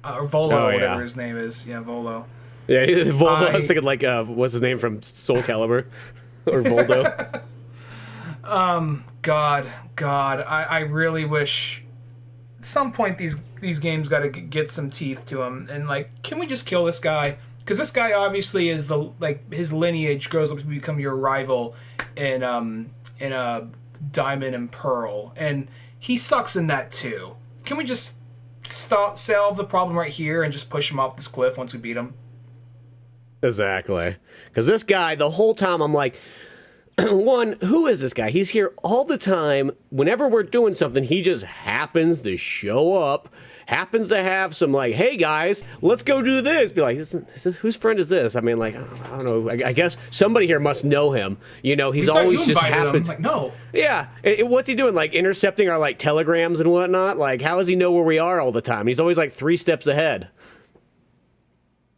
Or Volo, whatever his name is. Yeah, Volo. Yeah, Volvo. I was thinking like, what's his name from Soul Calibur? Or Voldo. God. I really wish at some point these games got to get some teeth to them. And like, can we just kill this guy? Because this guy obviously is his lineage grows up to become your rival in a Diamond and Pearl, and he sucks in that too. Can we just solve the problem right here and just push him off this cliff once we beat him? Exactly. Because this guy, the whole time, I'm like, one, who is this guy? He's here all the time. Whenever we're doing something, he just happens to show up, happens to have some, like, hey, guys, let's go do this. Be like, whose friend is this? I mean, like, I don't know. I guess somebody here must know him. He's always just happens. Like, no. Yeah. What's he doing? Like, intercepting our, like, telegrams and whatnot? Like, how does he know where we are all the time? He's always, like, 3 steps ahead.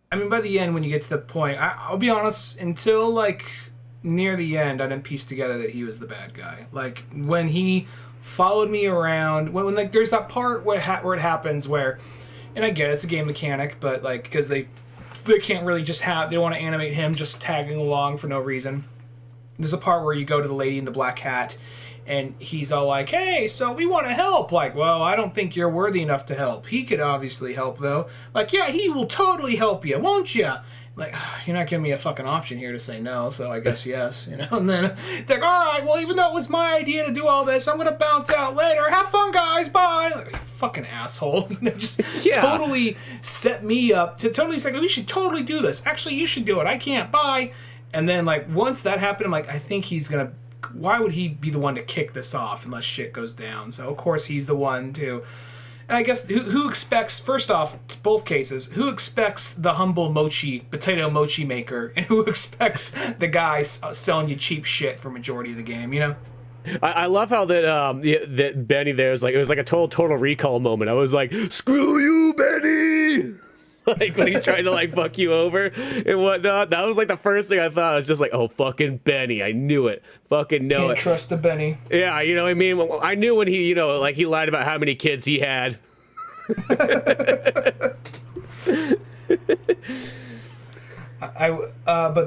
I mean, by the end, when you get to the point, I'll be honest, until, like, near the end, I didn't piece together that he was the bad guy. Like, when he followed me around, when like, there's that part where it happens where, and I get it, it's a game mechanic, but, like, because they can't really just they want to animate him just tagging along for no reason. There's a part where you go to the lady in the black hat, and he's all like, hey, so we want to help. Like, well, I don't think you're worthy enough to help. He could obviously help, though. Like, yeah, he will totally help you, won't you? Like, you're not giving me a fucking option here to say no, so I guess yes, And then they're like, all right, well, even though it was my idea to do all this, I'm going to bounce out later. Have fun, guys. Bye. Like, you fucking asshole. Just totally set me up to totally say, we should totally do this. Actually, you should do it. I can't. Bye. And then, like, once that happened, I'm like, I think he's going to... Why would he be the one to kick this off unless shit goes down? So, of course, he's the one to... And I guess, who expects... First off, both cases, who expects the humble potato mochi maker, and who expects the guy selling you cheap shit for majority of the game, I love how that Benny there is like, it was like a total recall moment. I was like, screw you, Benny. Like when he's trying to like fuck you over and whatnot. That was like the first thing I thought. I was just like, oh, fucking Benny. I knew it. Fucking know it. Can't trust the Benny. Yeah, you know what I mean? I knew when he, like he lied about how many kids he had. But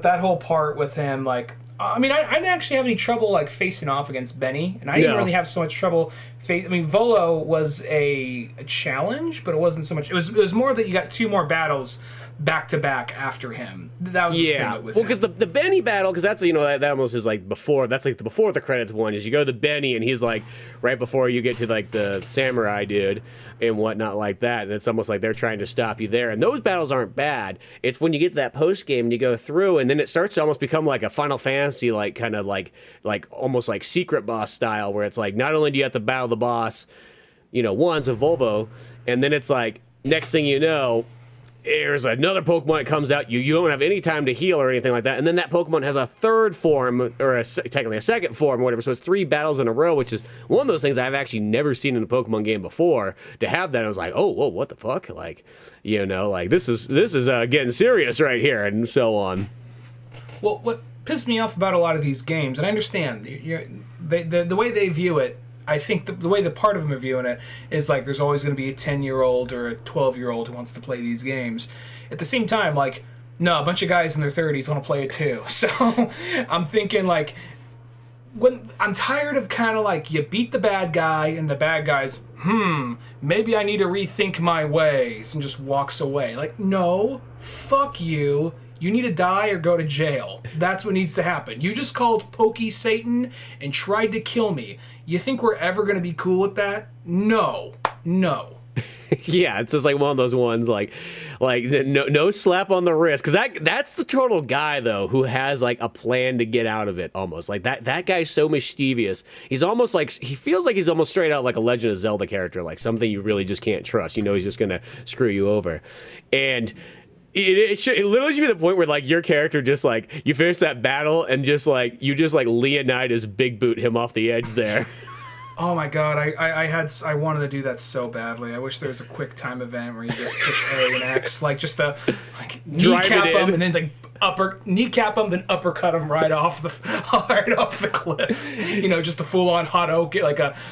that whole part with him, like, I mean, I didn't actually have any trouble like facing off against Benny, and I didn't really have so much trouble. I mean, Volo was a challenge, but it wasn't so much. It was more that you got 2 more battles back to back after him. That was the thing with him. Because the Benny battle, because that's that almost is like before. That's like the before the credits one is you go to Benny and he's like right before you get to like the samurai dude and whatnot like that, and it's almost like they're trying to stop you there. And those battles aren't bad. It's when you get to that post game and you go through, and then it starts to almost become like a Final Fantasy, like kind of like almost like secret boss style, where it's like not only do you have to battle the boss, once with Volvo, and then it's like next thing you know, there's another Pokemon that comes out. You don't have any time to heal or anything like that. And then that Pokemon has a third form, or technically a second form or whatever. So it's 3 battles in a row, which is one of those things I've actually never seen in a Pokemon game before. To have that, I was like, oh, whoa, what the fuck? Like, like this is getting serious right here, and so on. Well, what pissed me off about a lot of these games, and I understand the way they view it, I think the way the part of them are viewing it is like there's always going to be a 10-year-old or a 12-year-old who wants to play these games. At the same time, like, no, a bunch of guys in their 30s want to play it too. So I'm thinking, like, when I'm tired of kind of like you beat the bad guy and the bad guy's, maybe I need to rethink my ways, and just walks away. Like, no, fuck you. You need to die or go to jail. That's what needs to happen. You just called Pokey Satan and tried to kill me. You think we're ever going to be cool with that? No. Yeah, it's just like one of those ones like no slap on the wrist, because that's the total guy though who has like a plan to get out of it almost. Like that guy's so mischievous. He's almost like, he feels like he's almost straight out like a Legend of Zelda character, like something you really just can't trust. He's just gonna screw you over, and it literally should be the point where like your character just like you finish that battle and just like Leonidas big boot him off the edge there. Oh my god, I wanted to do that so badly. I wish there was a quick time event where you just push A and X, like just to like kneecap him and then like kneecap him, then uppercut him right off the cliff. Just a full on Hadouken,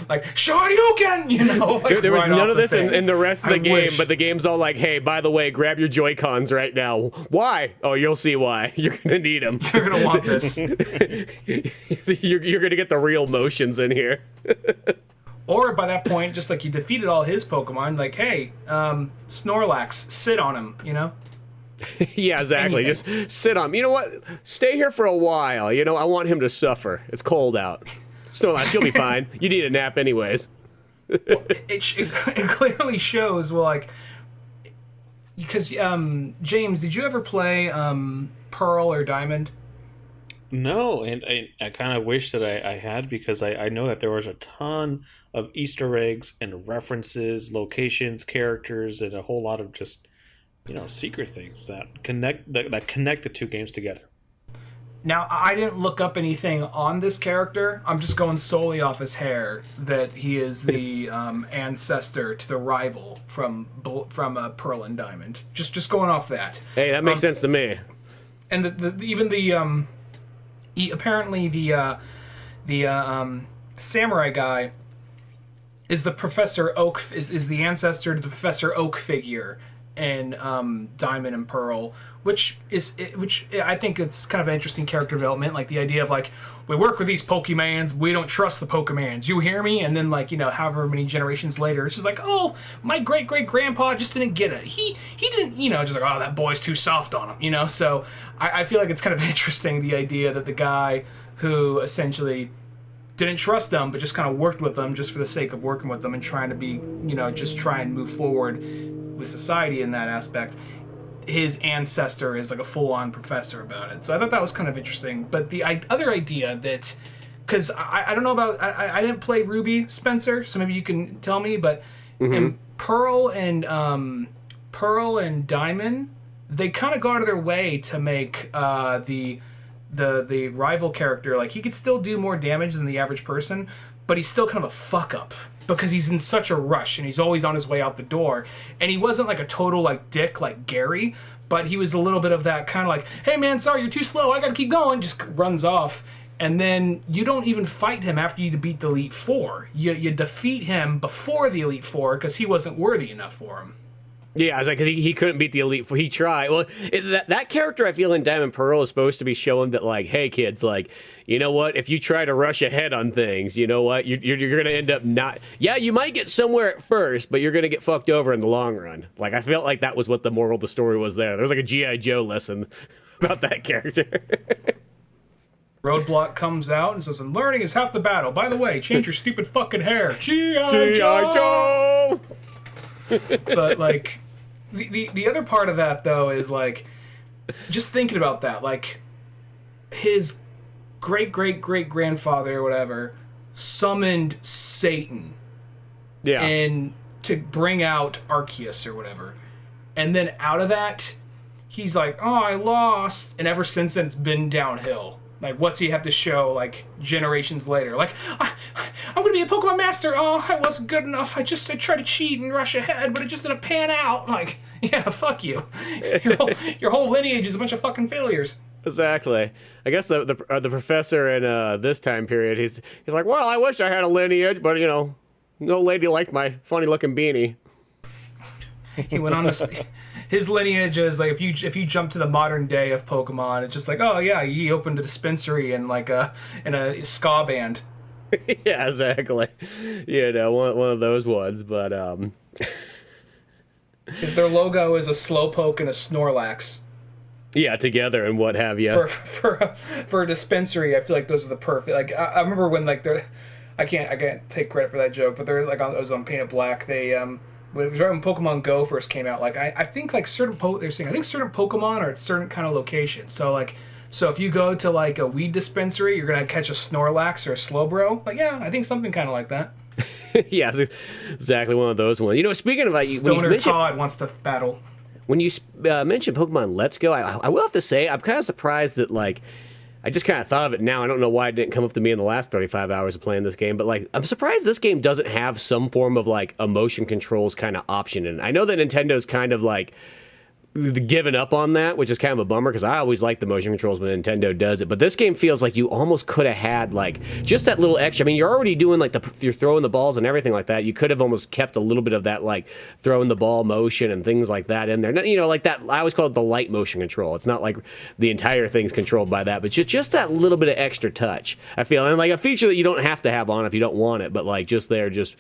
like Shoryuken, like there was right none of this in the rest of the game, but the game's all like, hey, by the way, grab your Joy-Cons right now. Why? Oh, you'll see why. You're gonna need them. You're gonna want this. You're gonna get the real motions in here. Or by that point, just like you defeated all his Pokemon, like, hey, Snorlax, sit on him, Yeah, exactly. Just sit on him. You know what? Stay here for a while. I want him to suffer. It's cold out. Snorlax, you'll be fine. You need a nap anyways. Well, it clearly shows, well, like, because, James, did you ever play Pearl or Diamond? No, and I kind of wish that I had, because I know that there was a ton of Easter eggs and references, locations, characters, and a whole lot of just, secret things that connect the 2 games together. Now, I didn't look up anything on this character. I'm just going solely off his hair, that he is the ancestor to the rival from Pearl and Diamond. Just going off that. Hey, that makes sense to me. And apparently the samurai guy is the Professor Oak, is the ancestor to the Professor Oak figure in Diamond and Pearl, which I think it's kind of an interesting character development, like the idea of like, we work with these Pokemans, we don't trust the Pokemans, you hear me? And then like, however many generations later, it's just like, oh, my great-great-grandpa just didn't get it. He didn't, just like, oh, that boy's too soft on him, So I feel like it's kind of interesting, the idea that the guy who essentially didn't trust them, but just kind of worked with them just for the sake of working with them and trying to be, just try and move forward with society in that aspect, his ancestor is like a full-on professor about it. So I thought that was kind of interesting. But the other idea that, because I don't know about, I didn't play Ruby, Spencer, so maybe you can tell me, but in Pearl and Diamond, they kind of go out of their way to make the the rival character, like, he could still do more damage than the average person, but he's still kind of a fuck up because he's in such a rush and he's always on his way out the door. And he wasn't like a total like dick like Gary, but he was a little bit of that kind of like, hey man, sorry, you're too slow, I gotta keep going, just runs off. And then you don't even fight him after you beat the Elite Four. You defeat him before the Elite Four because he wasn't worthy enough for him. Yeah, I was like, because he couldn't beat the Elite Four. He tried. Well, that character, I feel, in Diamond Pearl is supposed to be showing that, like, hey, kids, like, you know what? If you try to rush ahead on things, you know what? You're going to end up not... Yeah, you might get somewhere at first, but you're going to get fucked over in the long run. Like, I felt like that was what the moral of the story was there. There was like a G.I. Joe lesson about that character. Roadblock comes out and says, and learning is half the battle. By the way, change your stupid fucking hair. G.I. Joe! But, like, the other part of that, though, is, like, just thinking about that. Like, his great-great-great-grandfather or whatever summoned Satan. Yeah. And to bring out Arceus or whatever. And then out of that, he's like, oh, I lost. And ever since then, it's been downhill. Like, what's he have to show, like, generations later? Like, I'm going to be a Pokemon Master. Oh, I wasn't good enough. I tried to cheat and rush ahead, but it just didn't pan out. Like, yeah, fuck you. Your whole lineage is a bunch of fucking failures. Exactly. I guess the professor in this time period, he's like, well, I wish I had a lineage, but, you know, no lady liked my funny-looking beanie. He went on to... His lineage is like if you jump to the modern day of Pokemon, it's just like, oh yeah, he opened a dispensary in like a ska band. Yeah, exactly. You know, one of those ones. But their logo is a Slowpoke and a Snorlax. Yeah, together and what have you. For a dispensary, I feel like those are the perfect. Like I remember when like they're, I can't take credit for that joke, but they're like it was on Painted Black. They when Pokemon Go first came out, like I think like certain certain Pokemon are at certain kind of locations. So if you go to like a weed dispensary, you're gonna catch a Snorlax or a Slowbro. Like yeah, I think something kind of like that. Yeah, it's exactly one of those ones. You know, speaking of Stoner Todd wants to battle. When you mentioned Pokemon Let's Go, I will have to say I'm kind of surprised that like. I just kind of thought of it now. I don't know why it didn't come up to me in the last 35 hours of playing this game, but like I'm surprised this game doesn't have some form of like a motion controls kind of option. And I know that Nintendo's kind of like given up on that, which is kind of a bummer because I always like the motion controls when Nintendo does it. But this game feels like you almost could have had like just that little extra. I mean, you're already doing like you're throwing the balls and everything like that. You could have almost kept a little bit of that like throwing the ball motion and things like that in there. You know, like that. I always call it the light motion control. It's not like the entire thing's controlled by that, but just that little bit of extra touch. I feel and like a feature that you don't have to have on if you don't want it, but like just there, just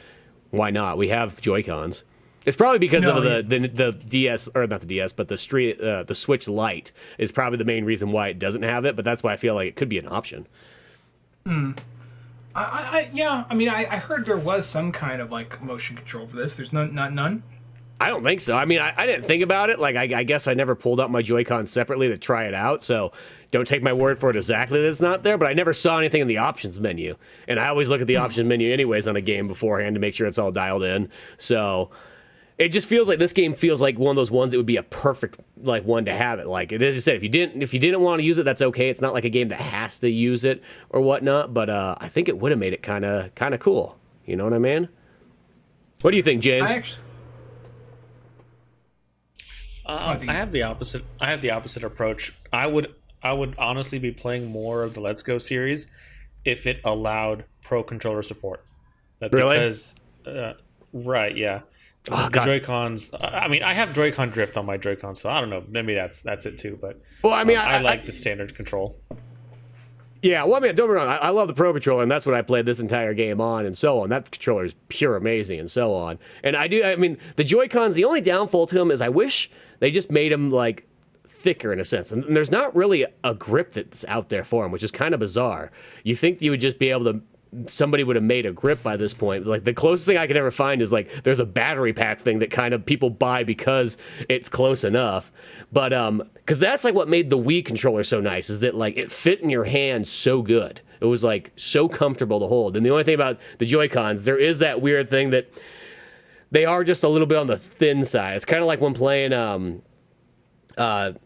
why not? We have Joy-Cons. It's probably because of the DS, or not the DS, but the Switch Lite is probably the main reason why it doesn't have it. But that's why I feel like it could be an option. I heard there was some kind of like motion control for this. There's none. I don't think so. I mean, I didn't think about it. Like, I guess I never pulled out my Joy-Con separately to try it out. So don't take my word for it exactly that it's not there. But I never saw anything in the options menu, and I always look at the options menu anyways on a game beforehand to make sure it's all dialed in. So. It just feels like this game feels like one of those ones that would be a perfect like one to have it. Like as you said, if you didn't want to use it, that's okay. It's not like a game that has to use it or whatnot. But I think it would have made it kind of cool. You know what I mean? What do you think, James? I have the opposite. I have the opposite approach. I would honestly be playing more of the Let's Go series if it allowed Pro Controller support. Really? Because, right? Yeah. Oh, the Joy-Cons. I mean, I have Joy-Con drift on my Joy-Con, so I don't know. Maybe that's it too. But well, I mean, I like the standard control. Yeah, well, I mean, don't get me wrong. I love the Pro Controller, and that's what I played this entire game on, and so on. That controller is pure amazing, and so on. And I mean, the Joy-Cons. The only downfall to them is I wish they just made them like thicker in a sense, and there's not really a grip that's out there for them, which is kind of bizarre. You think you would just be able to. Somebody would have made a grip by this point. Like the closest thing I could ever find is like there's a battery pack thing that kind of people buy because it's close enough. But because that's like what made the Wii controller so nice is that like it fit in your hand so good. It was like so comfortable to hold. And the only thing about the Joy-Cons, there is that weird thing that they are just a little bit on the thin side. It's kind of like when playing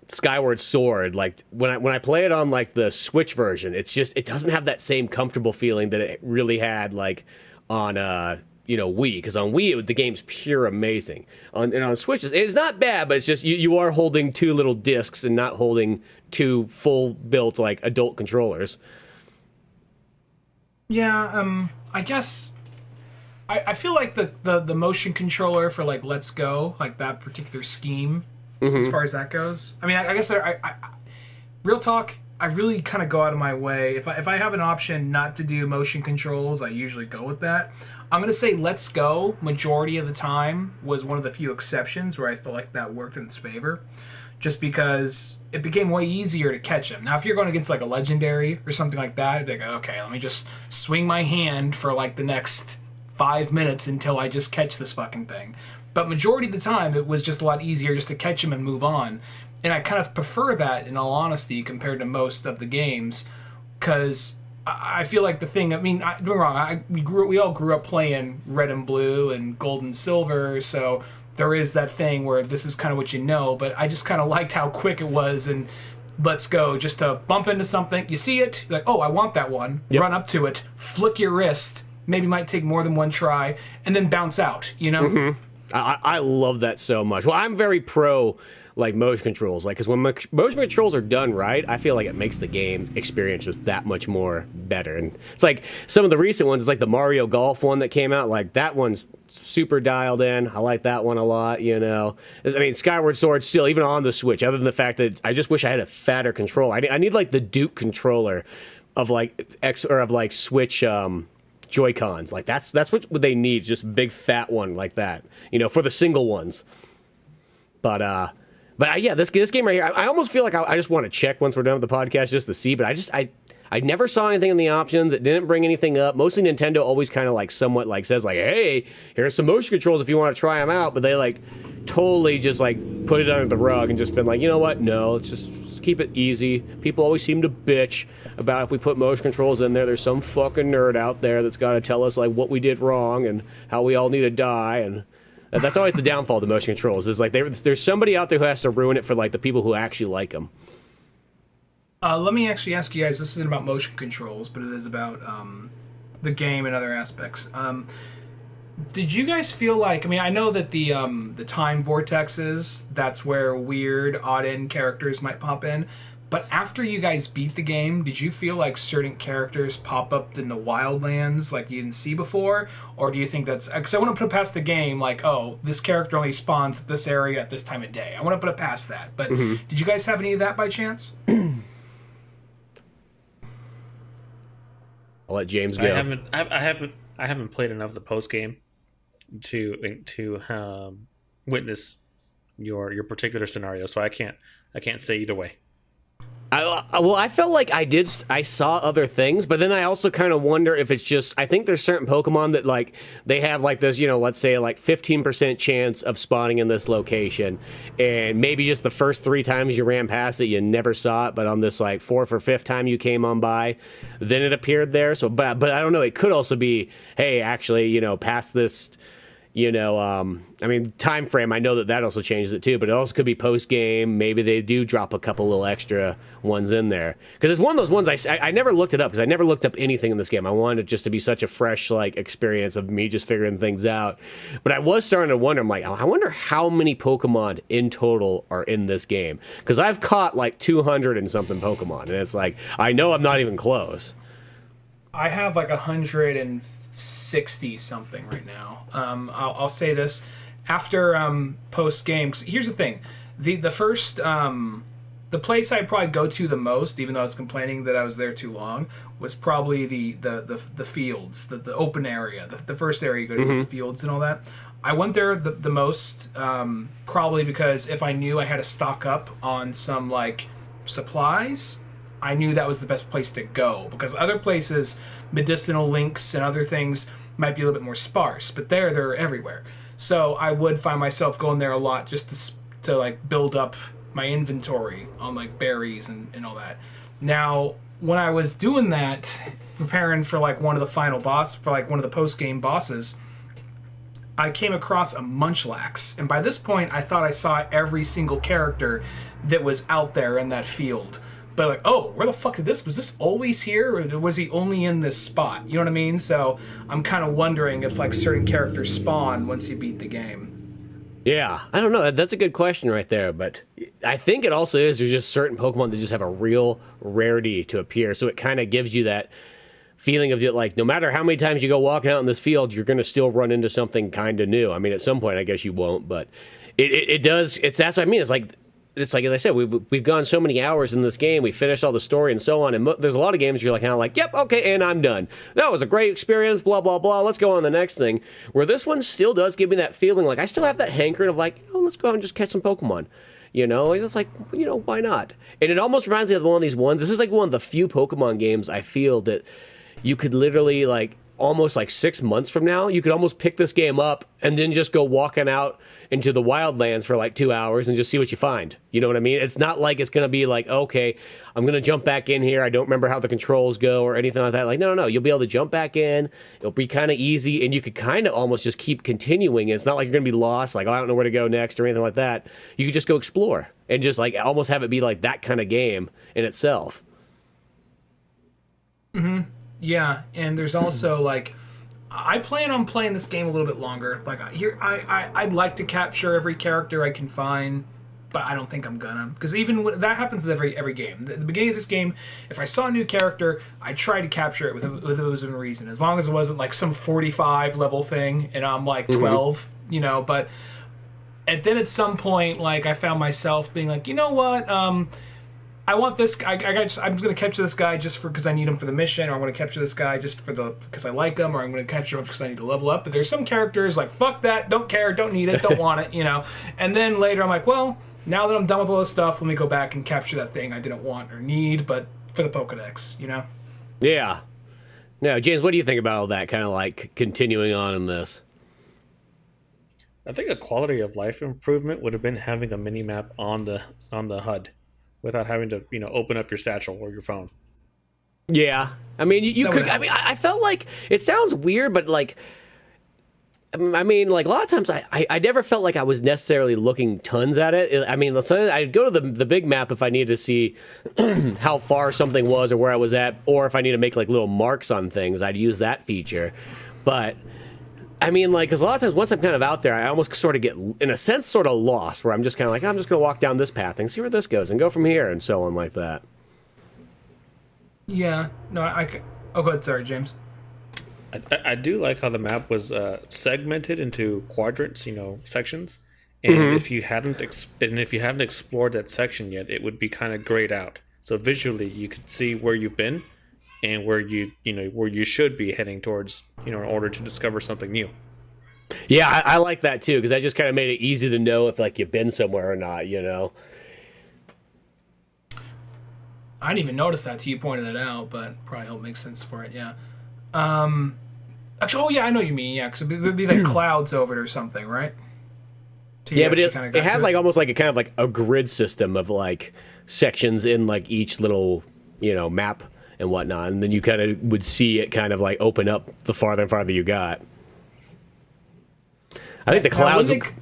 Skyward Sword, like when I play it on like the Switch version, it doesn't have that same comfortable feeling that it really had like on Wii, because on Wii the game's pure amazing. On Switch it's not bad, but it's just you are holding two little discs and not holding two full built like adult controllers. Yeah, I guess I feel like the motion controller for like Let's Go, like that particular scheme, as far as that goes. I mean, I guess I real talk, I really kind of go out of my way. If I have an option not to do motion controls, I usually go with that. I'm going to say Let's Go, majority of the time, was one of the few exceptions where I feel like that worked in its favor. Just because it became way easier to catch him. Now, if you're going against like a legendary or something like that, they go, okay, let me just swing my hand for like the next 5 minutes until I just catch this fucking thing. But majority of the time, it was just a lot easier just to catch him and move on. And I kind of prefer that, in all honesty, compared to most of the games, because I feel like the thing, I mean, don't get me wrong, we all grew up playing Red and Blue and Gold and Silver, so there is that thing where this is kind of what you know, but I just kind of liked how quick it was, and Let's Go, just to bump into something, you see it, like, oh, I want that one, run up to it, flick your wrist, maybe might take more than one try, and then bounce out, you know? Mm-hmm. I love that so much. Well, I'm very pro like motion controls, like, because when motion controls are done right, I feel like it makes the game experience just that much more better. And it's like some of the recent ones, it's like the Mario Golf one that came out, like that one's super dialed in. I like that one a lot, I mean, Skyward Sword still, even on the Switch, other than the fact that I just wish I had a fatter controller. I need like the Duke controller of like Switch Joy-Cons. Like that's what they need, just big fat one like that, for the single ones. But yeah, this game right here, I almost feel like I just want to check once we're done with the podcast just to see, but I never saw anything in the options. It didn't bring anything up. Mostly Nintendo always kind of like somewhat like says like, hey, here's some motion controls if you want to try them out, but they like totally just like put it under the rug and just been like, you know what? No, let's just keep it easy. People always seem to bitch about if we put motion controls in there, there's some fucking nerd out there that's got to tell us like what we did wrong and how we all need to die, and that's always the downfall of the motion controls. Is like there's somebody out there who has to ruin it for like the people who actually like them. Let me actually ask you guys. This isn't about motion controls, but it is about the game and other aspects. Did you guys feel like? I mean, I know that the time vortexes, that's where weird, odd-end characters might pop in. But after you guys beat the game, did you feel like certain characters pop up in the wildlands like you didn't see before? Or do you think that's... Because I want to put it past the game, like, oh, this character only spawns at this area at this time of day. I want to put it past that. But did you guys have any of that by chance? I'll let James go. I haven't played enough of the post game to witness your particular scenario, so I can't say either way. I felt like I saw other things, but then I also kind of wonder if it's just, I think there's certain Pokemon that like, they have like this, let's say like 15% chance of spawning in this location, and maybe just the first 3 times you ran past it, you never saw it, but on this like 4th or 5th time you came on by, then it appeared there. So, but I don't know, it could also be, hey, actually, past this, I mean, time frame, I know that also changes it too, but it also could be post game. Maybe they do drop a couple little extra ones in there, because it's one of those ones I never looked it up, because I never looked up anything in this game. I wanted it just to be such a fresh like experience of me just figuring things out. But I was starting to wonder, I'm like, I wonder how many Pokemon in total are in this game, because I've caught like 200 and something Pokemon, and it's like, I know I'm not even close. I have like 160 something right now. I'll say this after post game. 'Cause here's the thing: the first the place I'd probably go to the most, even though I was complaining that I was there too long, was probably the fields, the open area, the first area you go to, the fields and all that. I went there the most, probably because if I knew I had to stock up on some like supplies, I knew that was the best place to go, because other places, medicinal links and other things, might be a little bit more sparse, but they're everywhere. So I would find myself going there a lot just to like build up my inventory on like berries and all that. Now, when I was doing that, preparing for like one of the final boss, for like one of the post-game bosses, I came across a Munchlax, and by this point, I thought I saw every single character that was out there in that field. But like, oh, where the fuck did this? Was this always here, or was he only in this spot? You know what I mean? So I'm kind of wondering if like certain characters spawn once you beat the game. Yeah, I don't know. That's a good question right there, but I think it also is. There's just certain Pokemon that just have a real rarity to appear, so it kind of gives you that feeling of it, like no matter how many times you go walking out in this field, you're going to still run into something kind of new. I mean, at some point, I guess you won't, but it does. That's what I mean. It's like as I said, we've gone so many hours in this game. We finished all the story and so on, and there's a lot of games you're like kind of like, yep, okay, and I'm done. That was a great experience. Blah blah blah. Let's go on to the next thing. Where this one still does give me that feeling, like I still have that hankering of like, oh, let's go out and just catch some Pokemon. You know, it's like, you know, why not? And it almost reminds me of one of these ones. This is like one of the few Pokemon games I feel that you could literally, like, almost like 6 months from now, you could almost pick this game up and then just go walking out into the wildlands for like 2 hours and just see what you find. You know what I mean? It's not like it's going to be like, okay, I'm going to jump back in here. I don't remember how the controls go or anything like that. Like, no. You'll be able to jump back in. It'll be kind of easy, and you could kind of almost just keep continuing. It's not like you're going to be lost, like, oh, I don't know where to go next or anything like that. You could just go explore and just like almost have it be like that kind of game in itself. Mm-hmm. Yeah, and there's also like, I plan on playing this game a little bit longer. Like I'd like to capture every character I can find, but I don't think I'm gonna, because even that happens with every game. At the beginning of this game, if I saw a new character, I try to capture it with it was within reason, as long as it wasn't like some 45 level thing and I'm like 12, you know. But and then at some point, like I found myself being like, you know what, I want this. I'm going to capture this guy just because I need him for the mission, or I'm going to capture this guy just because I like him, or I'm going to capture him because I need to level up. But there's some characters like, fuck that, don't care, don't need it, don't want it, you know. And then later I'm like, well, now that I'm done with all this stuff, let me go back and capture that thing I didn't want or need, but for the Pokedex, you know. Yeah. Now, James, what do you think about all that? Kind of like continuing on in this. I think a quality of life improvement would have been having a mini map on the HUD. Without having to, you know, open up your satchel or your phone. Yeah, I mean, you could. I mean, I felt like it sounds weird, but like, I mean, like a lot of times, I never felt like I was necessarily looking tons at it. I mean, I'd go to the big map if I needed to see how far something was or where I was at, or if I need to make like little marks on things, I'd use that feature. But I mean, like, because a lot of times once I'm kind of out there, I almost sort of get, in a sense, sort of lost, where I'm just kind of like, I'm just going to walk down this path and see where this goes and go from here and so on like that. Yeah. No, oh, go ahead. Sorry, James. I do like how the map was segmented into quadrants, you know, sections. And if you hadn't explored that section yet, it would be kind of grayed out. So visually, you could see where you've been and where where you should be heading towards, you know, in order to discover something new. Yeah, I like that too, because that just kind of made it easy to know if like you've been somewhere or not, you know. I didn't even notice that till you pointed it out, but probably helped make sense for it. Yeah. Actually, oh yeah, I know what you mean. Yeah, because it would be like clouds over it or something, right? Yeah, but it had like almost like a kind of like a grid system of like sections in like each little, you know, map and whatnot, and then you kind of would see it kind of like open up the farther and farther you got. I think the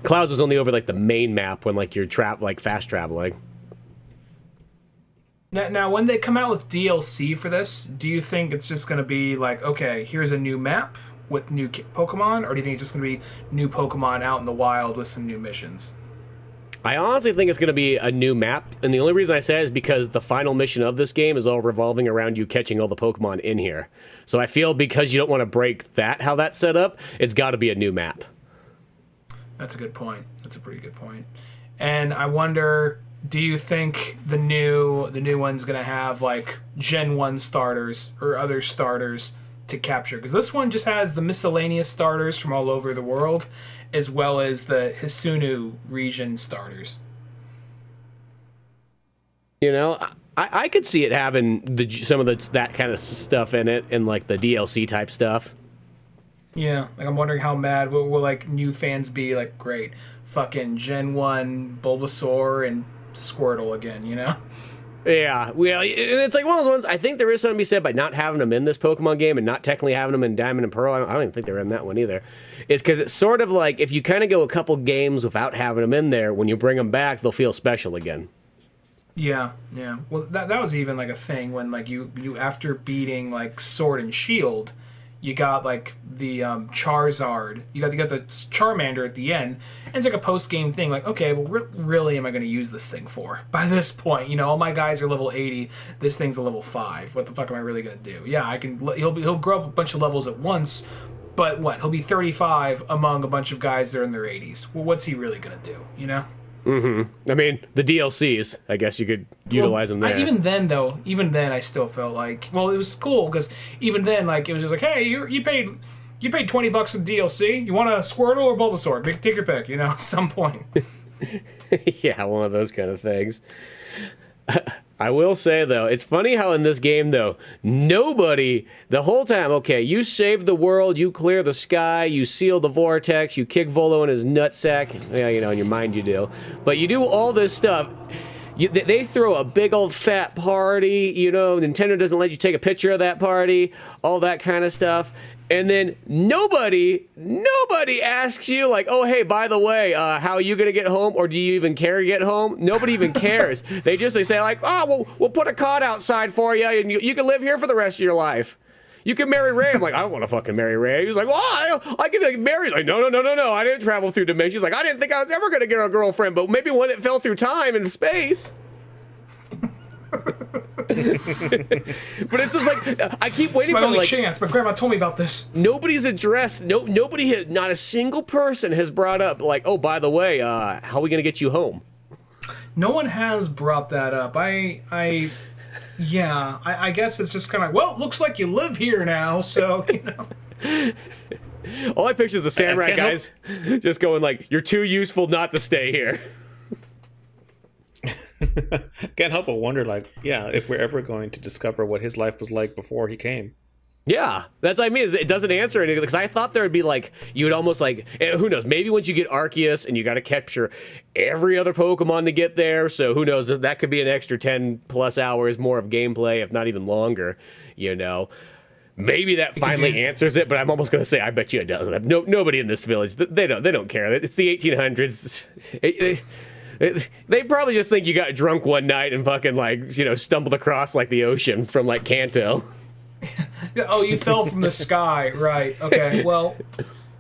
clouds was only over like the main map when like you're fast traveling. Now, when they come out with DLC for this, do you think it's just going to be like, okay, here's a new map with new Pokemon, or do you think it's just going to be new Pokemon out in the wild with some new missions? I honestly think it's going to be a new map, and the only reason I say it is because the final mission of this game is all revolving around you catching all the Pokemon in here. So I feel because you don't want to break how that's set up, it's got to be a new map. That's a good point. That's a pretty good point. And I wonder, do you think the new one's going to have like Gen 1 starters or other starters to capture? Because this one just has the miscellaneous starters from all over the world, as well as the Hisunu region starters. You know, I could see it having some of that kind of stuff in it, and like the DLC type stuff. Yeah, like I'm wondering how mad will like new fans be like, great, fucking Gen 1 Bulbasaur and Squirtle again, you know? Yeah, well, and it's like one of those ones. I think there is something to be said by not having them in this Pokemon game and not technically having them in Diamond and Pearl. I don't even think they're in that one either. It's because it's sort of like if you kind of go a couple games without having them in there, when you bring them back, they'll feel special again. Yeah. Well, that was even like a thing when like you after beating like Sword and Shield, you got like the Charizard. You got the Charmander at the end, and it's like a post game thing. Like, okay, well, really, am I going to use this thing for? By this point, all my guys are level 80. This thing's a level 5. What the fuck am I really going to do? Yeah, I can. He'll grow up a bunch of levels at once, but what? He'll be 35 among a bunch of guys that are in their 80s. Well, what's he really going to do? I mean, the DLCs, I guess you could utilize them there. Even then, I still felt like, well, it was cool because even then, like, it was just like, hey, you paid $20 in DLC. You want a Squirtle or Bulbasaur? Take your pick. At some point. Yeah, one of those kind of things. I will say, though, it's funny how in this game, though, nobody, the whole time, okay, you save the world, you clear the sky, you seal the vortex, you kick Volo in his nutsack. Yeah, in your mind you do. But you do all this stuff. They throw a big old fat party, Nintendo doesn't let you take a picture of that party, all that kind of stuff. And then nobody asks you, like, oh, hey, by the way, how are you going to get home? Or do you even care to get home? Nobody even cares. They say, like, oh, we'll put a cot outside for you, and you can live here for the rest of your life. You can marry Ray. I'm like, I don't want to fucking marry Ray. He's like, well, I can get married. Like, no. I didn't travel through dimensions. Like, I didn't think I was ever going to get a girlfriend, but maybe one that fell through time and space. But it's just like I keep waiting for my only chance. My grandma told me about this. Nobody's addressed. Not a single person has brought up like, oh, by the way, how are we gonna get you home? No one has brought that up. I guess it's just kind of well, it looks like you live here now, so All I picture is the samurai guys just going like, you're too useful not to stay here. Can't help but wonder, like, if we're ever going to discover what his life was like before he came. Yeah, that's what I mean. It doesn't answer anything because I thought there would be like you would almost like who knows? Maybe once you get Arceus and you got to capture every other Pokemon to get there, so who knows? That could be an extra 10+ hours more of gameplay, if not even longer. Maybe that finally answers it, but I'm almost gonna say I bet you it doesn't. Nobody in this village they don't care. It's the 1800s. They probably just think you got drunk one night and fucking like stumbled across like the ocean from like Kanto. Oh, you fell from the sky, right? Okay, well,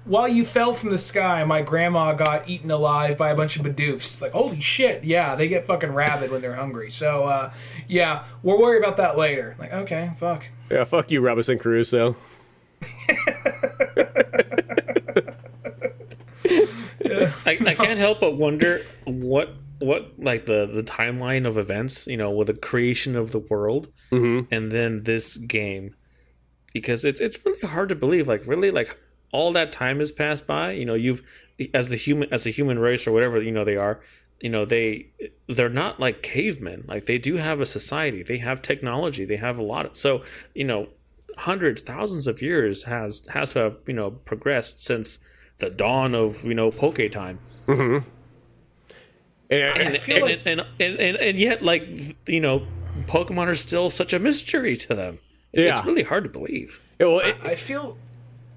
while you fell from the sky, my grandma got eaten alive by a bunch of Bidoofs. Like, holy shit, yeah, they get fucking rabid when they're hungry. So, yeah, we'll worry about that later. Like, okay, fuck. Yeah, fuck you, Robinson Crusoe. I can't help but wonder what like the timeline of events, with the creation of the world, and then this game, because it's really hard to believe, like really like all that time has passed by. You've as a human race or whatever they are, they're not like cavemen. Like they do have a society, they have technology, they have a lot of hundreds, thousands of years has to have progressed since the dawn of Poke time. Mm-hmm. And yet, like Pokemon are still such a mystery to them. It's really hard to believe. Well, I feel.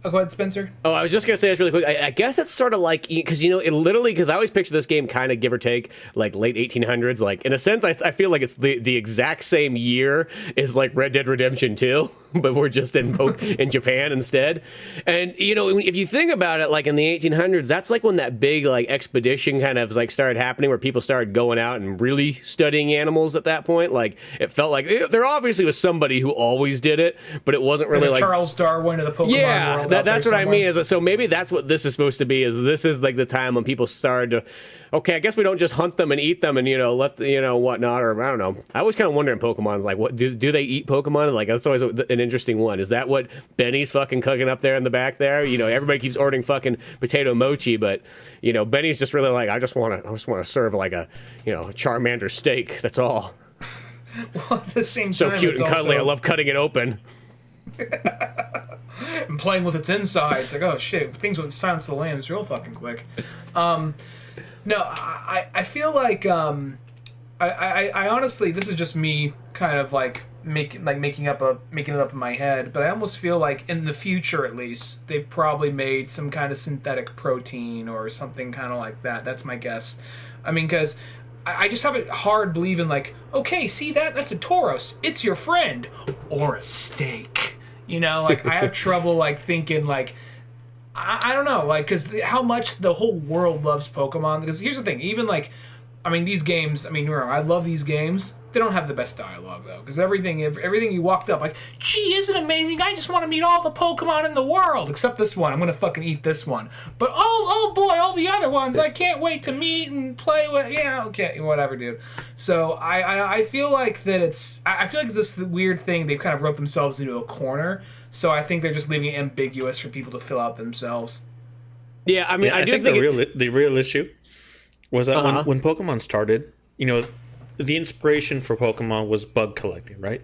Oh, go ahead, Spencer. Oh, I was just going to say this really quick. I guess it's sort of like, because, it literally, because I always picture this game kind of give or take, like late 1800s. Like, in a sense, I feel like it's the exact same year as like Red Dead Redemption 2, but we're just in Japan instead. And, if you think about it, like in the 1800s, that's like when that big like expedition kind of like started happening where people started going out and really studying animals at that point. Like, it felt like there obviously was somebody who always did it, but it wasn't really like Charles Darwin of the Pokemon world. That's what I mean. So maybe that's what this is supposed to be. This is like the time when people started to, okay, I guess we don't just hunt them and eat them and let whatnot, or I don't know. I always kind of wonder in Pokemon, like, what do they eat Pokemon? Like that's always an interesting one. Is that what Benny's fucking cooking up there in the back there? Everybody keeps ordering fucking potato mochi, but Benny's just really like, I just want to serve like a Charmander steak. That's all. Well, at the same time, so cute and cuddly. I love cutting it open. And playing with its insides. Like, oh shit, things with Silence of the Lambs real fucking quick. No, I feel like I honestly, this is just me kind of like making it up in my head, but I almost feel like in the future, at least, they've probably made some kind of synthetic protein or something kind of like that. That's my guess. I mean, because I just have it hard believing like, okay, see that's a Tauros, it's your friend, or a steak. You know, like I have trouble like thinking like. I don't know, like, because how much the whole world loves Pokemon. Because here's the thing, even like, I mean, these games, I mean, I love these games. They don't have the best dialogue, though. Because everything you walked up, like, gee, isn't it amazing? I just want to meet all the Pokemon in the world. Except this one. I'm going to fucking eat this one. But, oh boy, all the other ones, I can't wait to meet and play with. Yeah, okay, whatever, dude. So, I feel like that I feel like this weird thing, they've kind of wrote themselves into a corner. So I think they're just leaving it ambiguous for people to fill out themselves. Yeah, I mean, I think the real issue was that when Pokemon started, you know, the inspiration for Pokemon was bug collecting, right?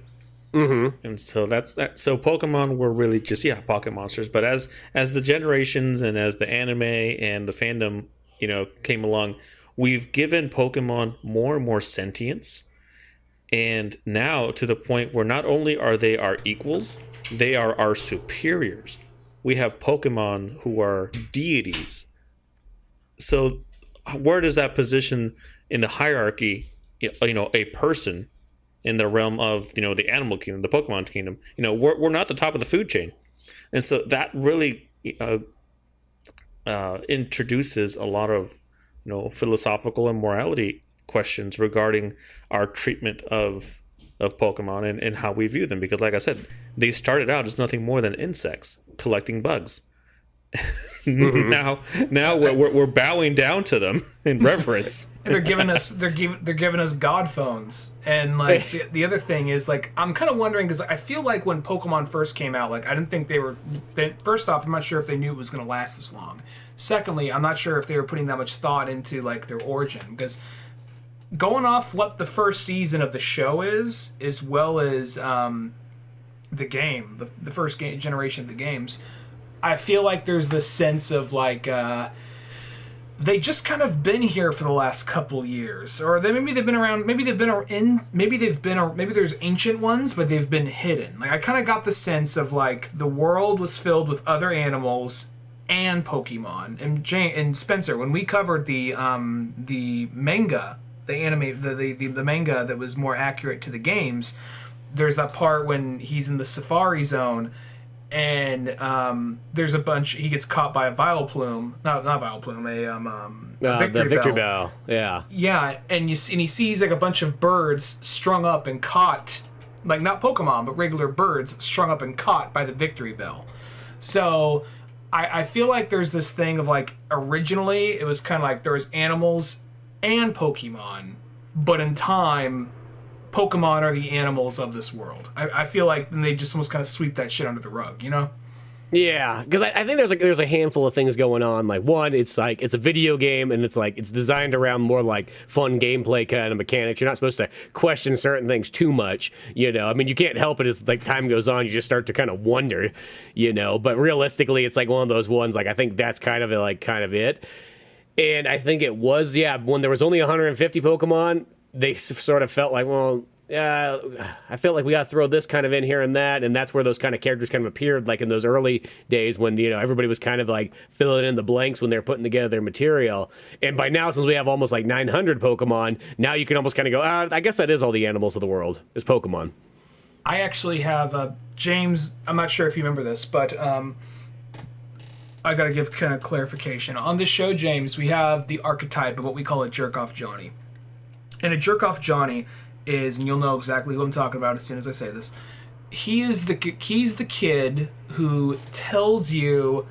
Mm-hmm. And so that's that. So Pokemon were really just pocket monsters. But as the generations and as the anime and the fandom, you know, came along, we've given Pokemon more and more sentience, and now to the point where not only are they our equals, they are our superiors. We have Pokemon who are deities. So where does that position in the hierarchy, you know, a person in the realm of, you know, the animal kingdom, the Pokemon kingdom? You know, we're not the top of the food chain. And so that really introduces a lot of, you know, philosophical and morality questions regarding our treatment of Pokemon and how we view them. Because like I said, they started out as nothing more than insects collecting bugs. Mm-hmm. Now we're bowing down to them in reverence. And they're giving us god phones. And like the other thing is, like, I'm kind of wondering, because I feel like when Pokemon first came out, like, I didn't think first off, I'm not sure if they knew it was going to last this long. Secondly, I'm not sure if they were putting that much thought into like their origin, because going off what the first season of the show is, as well as the game, the first generation of the games, I feel like there's this sense of like they just kind of been here for the last couple years, or maybe they've been around. Maybe there's ancient ones, but they've been hidden. Like I kind of got the sense of like the world was filled with other animals and Pokemon. And Spencer, when we covered the manga. The anime, the manga that was more accurate to the games, there's that part when he's in the Safari Zone, and there's a bunch. He gets caught by a Vileplume, not Vileplume, a Victory Bell. Yeah, and he sees like a bunch of birds strung up and caught, like not Pokemon, but regular birds strung up and caught by the Victory Bell. So I feel like there's this thing of like originally it was kind of like there was animals and Pokemon, but in time, Pokemon are the animals of this world. I feel like they just almost kind of sweep that shit under the rug, you know? Yeah, because I think there's a handful of things going on. Like one, it's like it's a video game and it's like it's designed around more like fun gameplay kind of mechanics. You're not supposed to question certain things too much, you know. I mean, you can't help it as like time goes on. You just start to kind of wonder, you know. But realistically, it's like one of those ones. Like I think that's kind of it. And I think it was, when there was only 150 Pokemon, they sort of felt like, well, I felt like we got to throw this kind of in here and that, and that's where those kind of characters kind of appeared, like in those early days when, you know, everybody was kind of like filling in the blanks when they were putting together their material. And by now, since we have almost like 900 Pokemon, now you can almost kind of go, I guess that is all the animals of the world, is Pokemon. I actually have, James, I'm not sure if you remember this, but I gotta give kind of clarification. On this show, James, we have the archetype of what we call a jerk-off Johnny. And a jerk-off Johnny is, and you'll know exactly who I'm talking about as soon as I say this, he's the kid who tells you,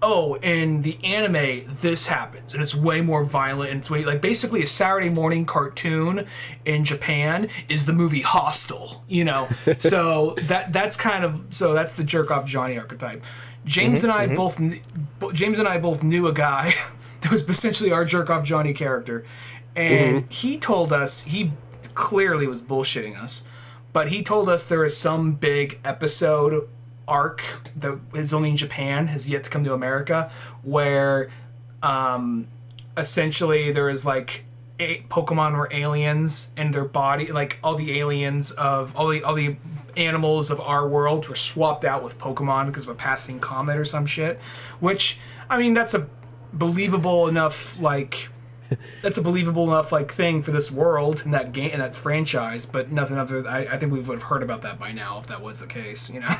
oh, in the anime, this happens, and it's way more violent, and it's way, like, basically a Saturday morning cartoon in Japan is the movie Hostel, you know? So that's the jerk-off Johnny archetype. James and I both knew a guy that was essentially our jerk-off Johnny character, and he told us, he clearly was bullshitting us, but he told us there is some big episode arc that is only in Japan, has yet to come to America, where essentially there is like Pokemon were aliens and their body, like all the aliens of all the animals of our world were swapped out with Pokemon because of a passing comet or some shit. Which, I mean, that's a believable enough thing for this world and that game and that franchise, but nothing other. I think we would have heard about that by now if that was the case, you know.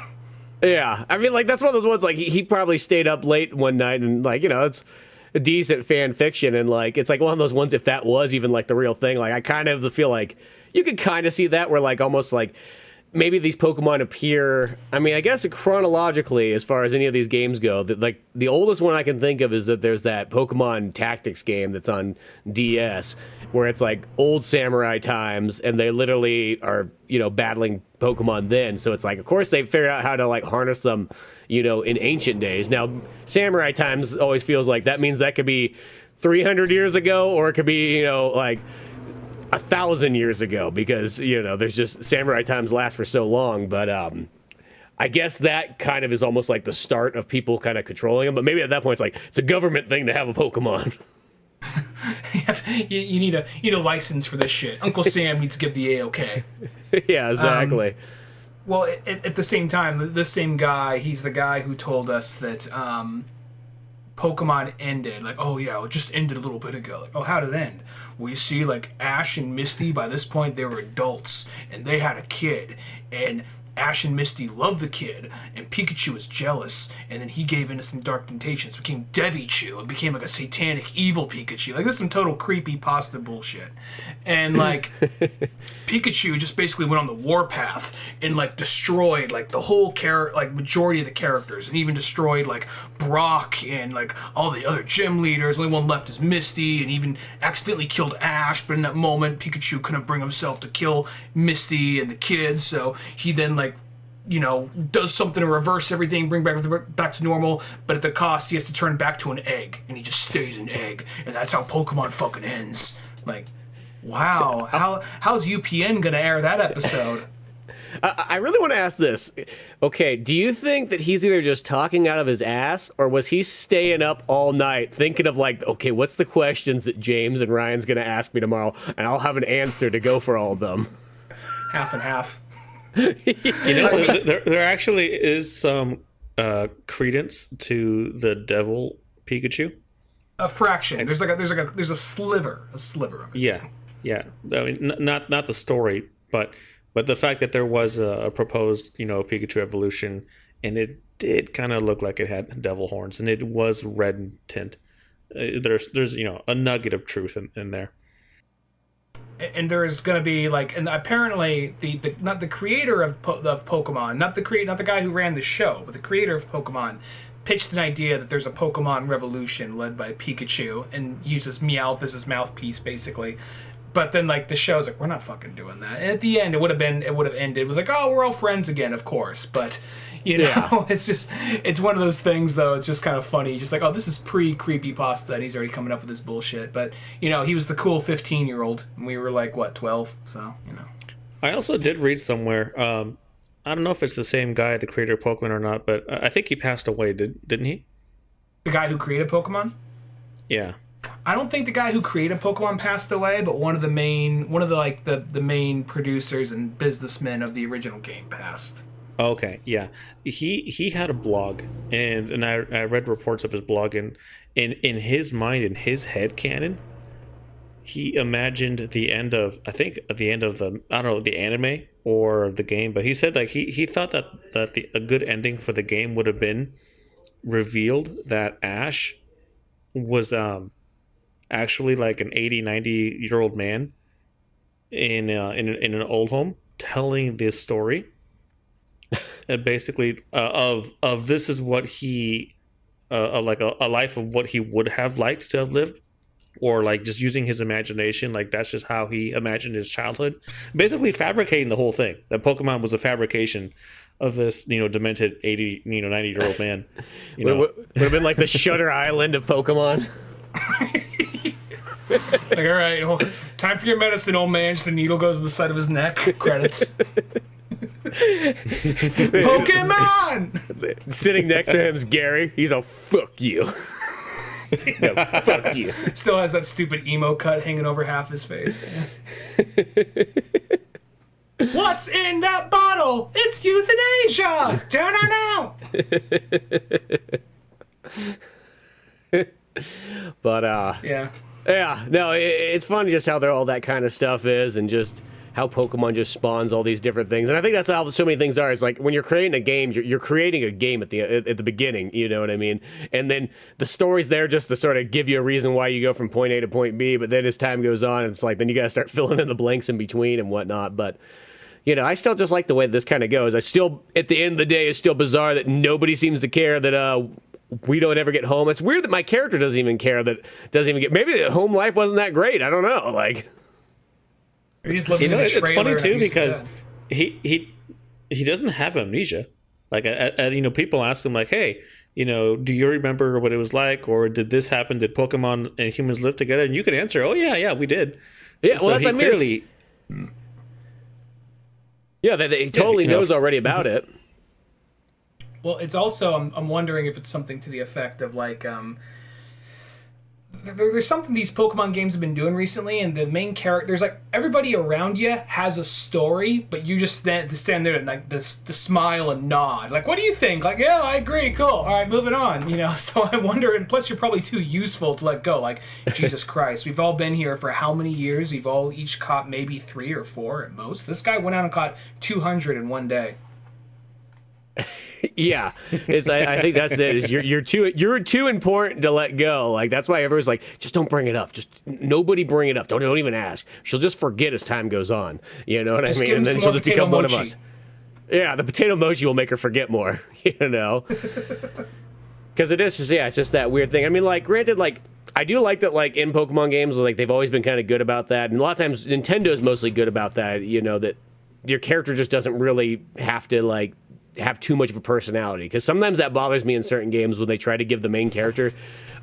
Yeah, I mean, like, that's one of those ones, like, he probably stayed up late one night and, like, you know, it's a decent fan fiction, and, like, it's, like, one of those ones, if that was even, like, the real thing, like, I kind of feel like you could kind of see that where, like, almost, like, maybe these Pokemon appear, I mean, I guess chronologically, as far as any of these games go, that, like, the oldest one I can think of is that there's that Pokemon Tactics game that's on DS, where it's, like, old samurai times, and they literally are, you know, battling Pokemon then. So it's like, of course, they figured out how to, like, harness them, you know, in ancient days. Now, samurai times always feels like that means that could be 300 years ago, or it could be, you know, like 1,000 years ago, because, you know, there's just samurai times last for so long. But I guess that kind of is almost like the start of people kind of controlling them. But maybe at that point, it's like it's a government thing to have a Pokemon. you need a license for this shit. Uncle Sam needs to give the A-OK. Yeah, exactly. Well, at the same time, this same guy, he's the guy who told us that Pokemon ended. Like, oh yeah, it just ended a little bit ago. Like, oh, how did it end? Well, you see, like, Ash and Misty, by this point, they were adults, and they had a kid, and Ash and Misty loved the kid, and Pikachu was jealous, and then he gave into some dark temptations, became Devichu, and became like a satanic evil Pikachu. Like, this is some total creepy pasta bullshit. And, like, Pikachu just basically went on the warpath and, like, destroyed, like, the whole majority of the characters, and even destroyed, like, Brock and, like, all the other gym leaders. Only one left is Misty, and even accidentally killed Ash, but in that moment, Pikachu couldn't bring himself to kill Misty and the kids, so he then, like, you know, does something to reverse everything, bring back to normal, but at the cost, he has to turn back to an egg, and he just stays an egg, and that's how Pokemon fucking ends. Like, wow, how's UPN gonna air that episode? I really want to ask this. Okay, do you think that he's either just talking out of his ass, or was he staying up all night thinking of, like, okay, what's the questions that James and Ryan's gonna ask me tomorrow, and I'll have an answer to go for all of them? Half and half. You know, there actually is some credence to the devil Pikachu. A fraction. There's a sliver of it. Yeah. I mean, not the story, but the fact that there was a proposed, you know, Pikachu evolution, and it did kind of look like it had devil horns, and it was red in tint. There's you know, a nugget of truth in there. And there's gonna be, like, and apparently the not the creator of Pokemon, not the guy who ran the show, but the creator of Pokemon pitched an idea that there's a Pokemon revolution led by Pikachu and uses Meowth as his mouthpiece, basically. But then, like, the show's like, we're not fucking doing that. And at the end, it would have ended. It was like, oh, we're all friends again, of course. But, you know, yeah. It's one of those things, though. It's just kind of funny. Just like, oh, this is pre-creepypasta, and he's already coming up with this bullshit. But, you know, he was the cool 15-year-old, and we were like, what, 12? So, you know. I also did read somewhere, I don't know if it's the same guy, the creator of Pokemon, or not, but I think he passed away, didn't he? The guy who created Pokemon? Yeah. I don't think the guy who created Pokemon passed away, but one of the main producers and businessmen of the original game passed. Okay, yeah. He had a blog, and I read reports of his blog, and in his mind, in his head canon, he imagined the end of the I don't know, the anime or the game, but he said, like, he thought that a good ending for the game would have been revealed that Ash was actually like an 80-90-year-old man in an old home telling this story, basically of this is what he like a life of what he would have liked to have lived, or like just using his imagination, like that's just how he imagined his childhood, basically fabricating the whole thing, that Pokemon was a fabrication of this, you know, demented 90-year-old man. Would have been like the Shutter Island of Pokemon. Like, all right, well, time for your medicine, old man. Just the needle goes to the side of his neck. Credits. Pokemon! Sitting next to him is Gary. He's all, fuck you. No, fuck you. Still has that stupid emo cut hanging over half his face. What's in that bottle? It's euthanasia! Turn on out! But Yeah. yeah, no, it's funny just how all that kind of stuff is, and just how Pokemon just spawns all these different things. And I think that's how so many things are. It's like when you're creating a game, you're creating a game at the beginning, you know what I mean? And then the story's there just to sort of give you a reason why you go from point A to point B, but then as time goes on, it's like then you got to start filling in the blanks in between and whatnot. But you know, I still just like the way this kind of goes. I still, at the end of the day, it's still bizarre that nobody seems to care that we don't ever get home. It's weird that my character doesn't even care, maybe the home life wasn't that great. I don't know. Like, he's living in a it's trailer funny and too he's because dead. he doesn't have amnesia. Like, you know, people ask him like, hey, you know, do you remember what it was like, or did this happen? Did Pokemon and humans live together? And you could answer, oh yeah, we did. yeah, well, So that's he I mean, clearly. yeah, he totally you know. knows already about it. Well, it's also I'm wondering if it's something to the effect of like there's something these Pokemon games have been doing recently, and the main character, there's like everybody around you has a story, but you just stand there and like the smile and nod. Like, what do you think? Like, yeah, I agree, cool. All right, moving on. You know, so I wonder, and plus you're probably too useful to let go. Like, Jesus Christ, we've all been here for how many years? We've all each caught maybe 3 or 4 at most. This guy went out and caught 200 in one day. Yeah, I think that's it. Is you're too important to let go. Like that's why everyone's like, just don't bring it up. Just nobody bring it up. Don't even ask. She'll just forget as time goes on. You know what I mean? And then she'll just become one of us. Yeah, the potato mochi will make her forget more. You know, because it's just that weird thing. I mean, like, granted, like I do like that, like in Pokemon games, like they've always been kind of good about that, and a lot of times Nintendo is mostly good about that. You know, that your character just doesn't really have to like have too much of a personality, because sometimes that bothers me in certain games when they try to give the main character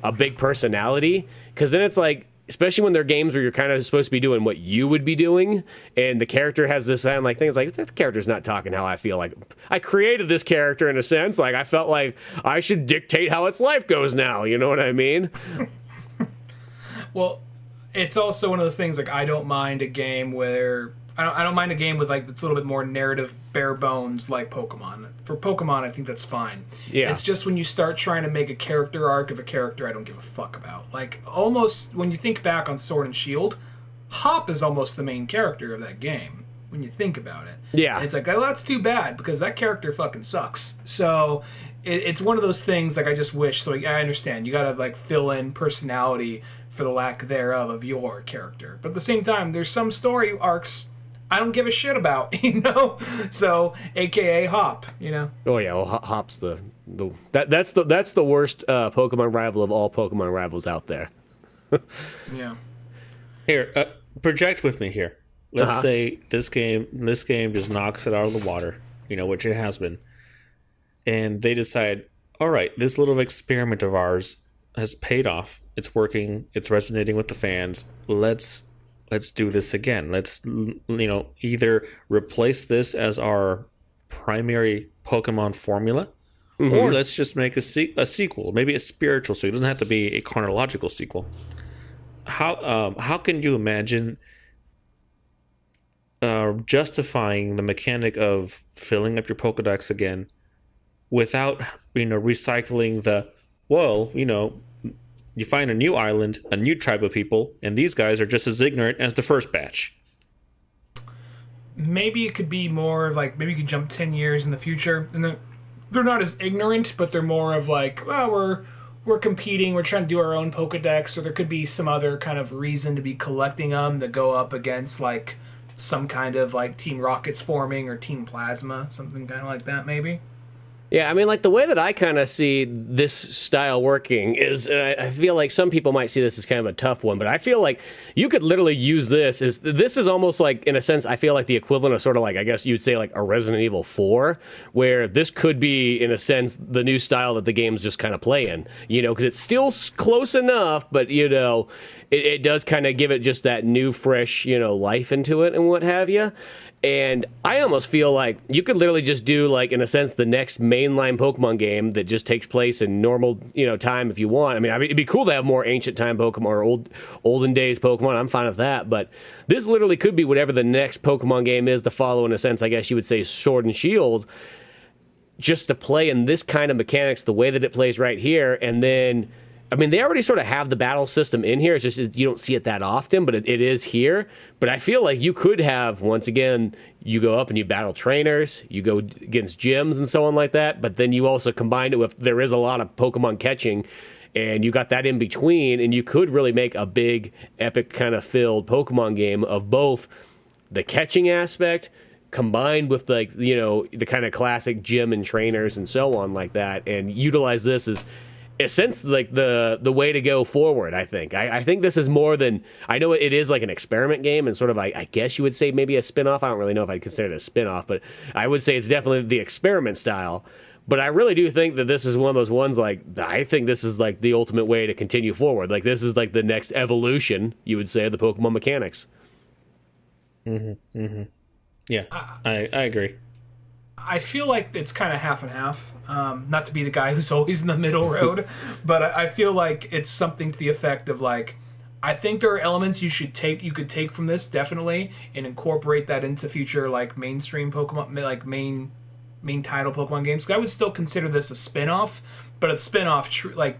a big personality, because then it's like, especially when they're games where you're kind of supposed to be doing what you would be doing, and the character has this sound like things like, that character's not talking how I feel. Like, I created this character in a sense, like I felt like I should dictate how its life goes now, you know what I mean? Well, it's also one of those things, like, I don't mind a game where I don't mind a game with like it's a little bit more narrative, bare bones, like Pokemon. For Pokemon, I think that's fine. Yeah. It's just when you start trying to make a character arc of a character I don't give a fuck about. Like, almost when you think back on Sword and Shield, Hop is almost the main character of that game when you think about it. Yeah. And it's like, oh, that's too bad because that character fucking sucks. So it's one of those things, like, I just wish. So like, I understand you gotta like fill in personality for the lack thereof of your character, but at the same time, there's some story arcs I don't give a shit about, you know. So, AKA Hop, you know. Oh yeah, well, Hop's that's the worst Pokemon rival of all Pokemon rivals out there. Yeah. Here, project with me here. Let's say this game just knocks it out of the water, you know, which it has been, and they decide, all right, this little experiment of ours has paid off. It's working. It's resonating with the fans. Let's do this again. Let's, you know, either replace this as our primary Pokemon formula, or let's just make a sequel, maybe a spiritual sequel. It doesn't have to be a chronological sequel. How can you imagine justifying the mechanic of filling up your Pokedex again without, you know, recycling you find a new island, a new tribe of people, and these guys are just as ignorant as the first batch. Maybe it could be more of like, maybe you could jump 10 years in the future, and they're not as ignorant, but they're more of like, well, we're competing, we're trying to do our own Pokedex, or there could be some other kind of reason to be collecting them that go up against like some kind of like Team Rocket's forming or Team Plasma, something kind of like that, maybe. Yeah, I mean, like, the way that I kind of see this style working is, and I feel like some people might see this as kind of a tough one, but I feel like you could literally use this is almost like, in a sense, I feel like the equivalent of sort of like, I guess you'd say like a Resident Evil 4, where this could be, in a sense, the new style that the games just kind of play in, you know, because it's still close enough, but, you know, it does kind of give it just that new, fresh, you know, life into it and what have you. And I almost feel like you could literally just do, like, in a sense, the next mainline Pokemon game that just takes place in normal, time if you want. I mean, it'd be cool to have more ancient time Pokemon or olden days Pokemon. I'm fine with that. But this literally could be whatever the next Pokemon game is to follow, in a sense, I guess you would say Sword and Shield, just to play in this kind of mechanics the way that it plays right here. And then, I mean, they already sort of have the battle system in here. It's just you don't see it that often, but it is here. But I feel like you could have, once again, you go up and you battle trainers, you go against gyms and so on like that, but then you also combine it with, there is a lot of Pokemon catching, and you got that in between, and you could really make a big, epic kind of filled Pokemon game of both the catching aspect combined with, like, the kind of classic gym and trainers and so on like that, and utilize this as essentially like the way to go forward. I think this is more than, I know it is like an experiment game and sort of, I guess you would say maybe a spin-off. I don't really know if I'd consider it a spin-off, but I would say it's definitely the experiment style. But I really do think that this is one of those ones, like, I think this is like the ultimate way to continue forward. Like, this is like the next evolution, you would say, of the Pokemon mechanics. Yeah, I agree. I feel like it's kind of half and half. Not to be the guy who's always in the middle road, but I feel like it's something to the effect of, like, I think there are elements you could take from this definitely and incorporate that into future, like, mainstream Pokemon, like main title Pokemon games. 'Cause I would still consider this a spin-off, but a spin-off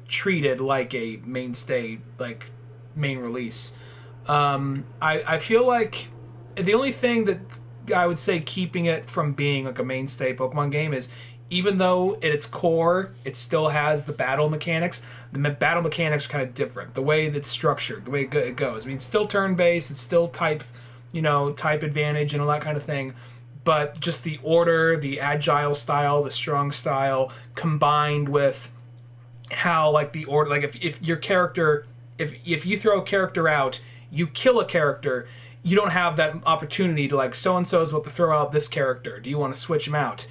treated like a mainstay, like, main release. I feel like the only thing that I would say keeping it from being like a mainstay Pokemon game is, even though at its core it still has the battle mechanics, the battle mechanics are kind of different. The way that's structured, the way it goes. I mean, it's still turn-based, it's still type advantage and all that kind of thing, but just the order, the agile style, the strong style, combined with how, like, the order, like, if your character, if you throw a character out, you kill a character, you don't have that opportunity to, like, so-and-so is about to throw out this character. Do you want to switch him out?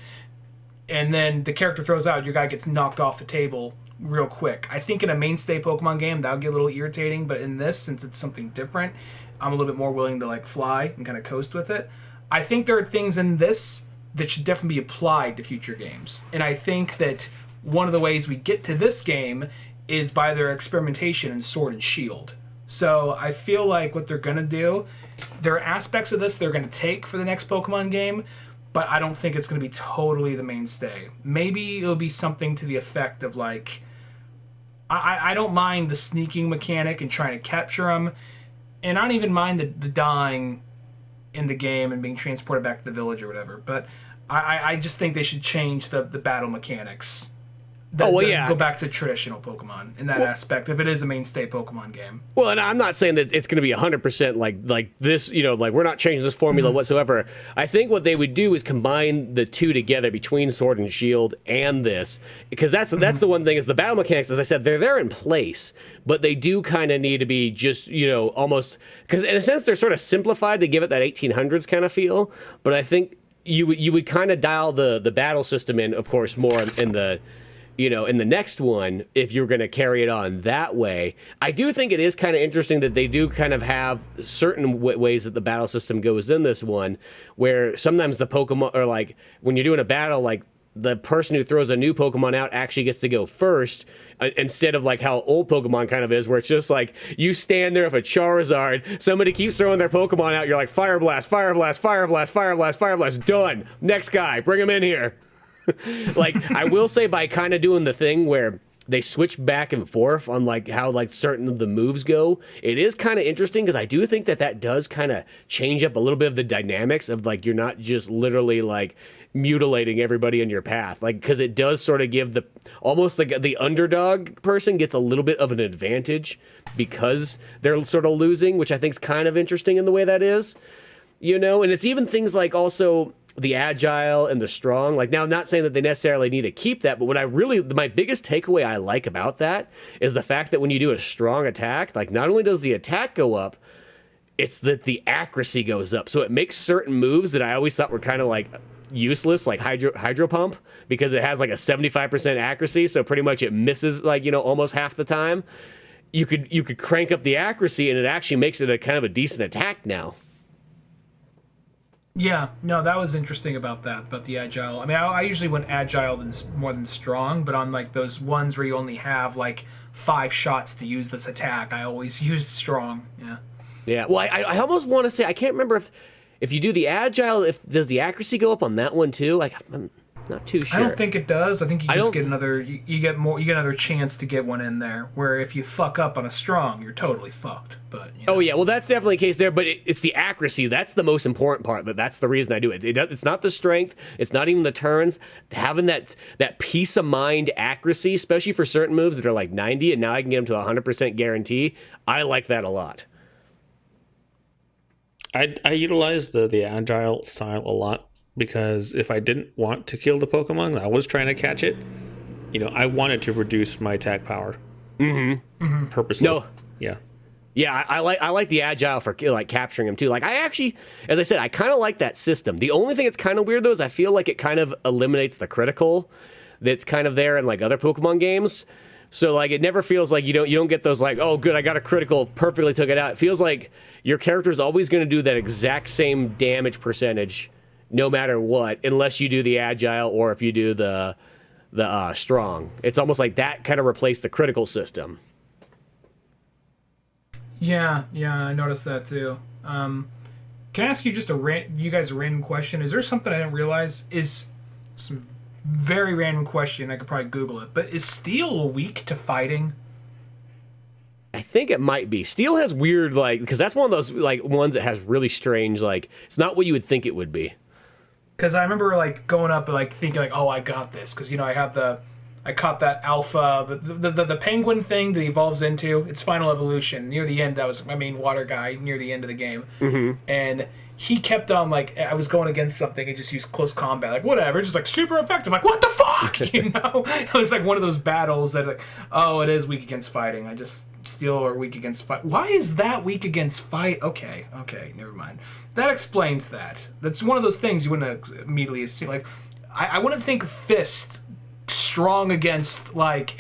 And then the character throws out, your guy gets knocked off the table real quick. I think in a mainstay Pokemon game, that would get a little irritating, but in this, since it's something different, I'm a little bit more willing to, like, fly and kind of coast with it. I think there are things in this that should definitely be applied to future games. And I think that one of the ways we get to this game is by their experimentation in Sword and Shield. So I feel like what they're going to do, there are aspects of this they're going to take for the next Pokemon game, but I don't think it's going to be totally the mainstay. Maybe it'll be something to the effect of, like, I don't mind the sneaking mechanic and trying to capture them, and I don't even mind the dying in the game and being transported back to the village or whatever, but I just think they should change the battle mechanics. Go back to traditional Pokemon in that aspect, if it is a mainstay Pokemon game. Well, and I'm not saying that it's going to be 100% like this, like, we're not changing this formula whatsoever. I think what they would do is combine the two together between Sword and Shield and this, because that's the one thing is the battle mechanics, as I said, they're there in place, but they do kind of need to be just, almost, because in a sense they're sort of simplified to give it that 1800s kind of feel, but I think you would kind of dial the battle system in, of course, more in the in the next one, if you're going to carry it on that way. I do think it is kind of interesting that they do kind of have certain ways that the battle system goes in this one, where sometimes the Pokemon, or, like, when you're doing a battle, like, the person who throws a new Pokemon out actually gets to go first, instead of, like, how old Pokemon kind of is, where it's just like you stand there with a Charizard, somebody keeps throwing their Pokemon out, you're like, Fire Blast, Fire Blast, Fire Blast, Fire Blast, Fire Blast, done. Next guy, bring him in here. Like, I will say, by kind of doing the thing where they switch back and forth on, like, how, like, certain of the moves go, it is kind of interesting, because I do think that does kind of change up a little bit of the dynamics of, like, you're not just literally, like, mutilating everybody in your path, like, because it does sort of give almost like the underdog person gets a little bit of an advantage because they're sort of losing, which I think is kind of interesting in the way that is, and it's even things like also the agile and the strong. Like, now, I'm not saying that they necessarily need to keep that, but my biggest takeaway I like about that is the fact that when you do a strong attack, like, not only does the attack go up, it's that the accuracy goes up. So it makes certain moves that I always thought were kind of, like, useless, like hydro pump, because it has, like, a 75% accuracy, so pretty much it misses, like, almost half the time. You could crank up the accuracy, and it actually makes it a kind of a decent attack now. Yeah, no, that was interesting about that, about the agile. I mean, I usually went agile more than strong, but on like those ones where you only have like 5 shots to use this attack, I always used strong. Yeah. Yeah. Well, I almost want to say I can't remember if you do the agile, if does the accuracy go up on that one too? Like I'm not too sure. I don't think it does. I think you just get another. You get another chance to get one in there. Where if you fuck up on a strong, you're totally fucked. But Oh yeah, well that's definitely the case there. But it's the accuracy. That's the most important part. That's the reason I do it. It's not the strength. It's not even the turns. Having that peace of mind accuracy, especially for certain moves that are like 90, and now I can get them to 100% guarantee. I like that a lot. I utilize the agile style a lot because if I didn't want to kill the Pokemon, I was trying to catch it. I wanted to reduce my attack power. Purposely. No. Yeah. Yeah, I like the agile for like capturing them too. Like I actually, as I said, I kind of like that system. The only thing that's kind of weird though is I feel like it kind of eliminates the critical that's kind of there in like other Pokemon games. So like it never feels like you don't get those like, oh good, I got a critical, perfectly took it out. It feels like your character's always going to do that exact same damage percentage no matter what, unless you do the agile or if you do the strong. It's almost like that kind of replaced the critical system. Yeah, I noticed that too. Can I ask you just a random question? Is there something I didn't realize? Is some very random question. I could probably Google it. But is steel weak to fighting? I think it might be. Steel has weird like because that's one of those like ones that has really strange like it's not what you would think it would be. Because I remember like going up and like thinking like, oh, I got this because I caught that alpha, the penguin thing that he evolves into. Its final evolution near the end. That was my main water guy near the end of the game, and he kept on like I was going against something and just used close combat, like whatever, just like super effective. Like what the fuck, It was like one of those battles that like, oh, it is weak against fighting. I just steel or weak against fight. Why is that weak against fight? Okay, never mind. That explains that. That's one of those things you wouldn't immediately assume. Like I wouldn't think fist strong against like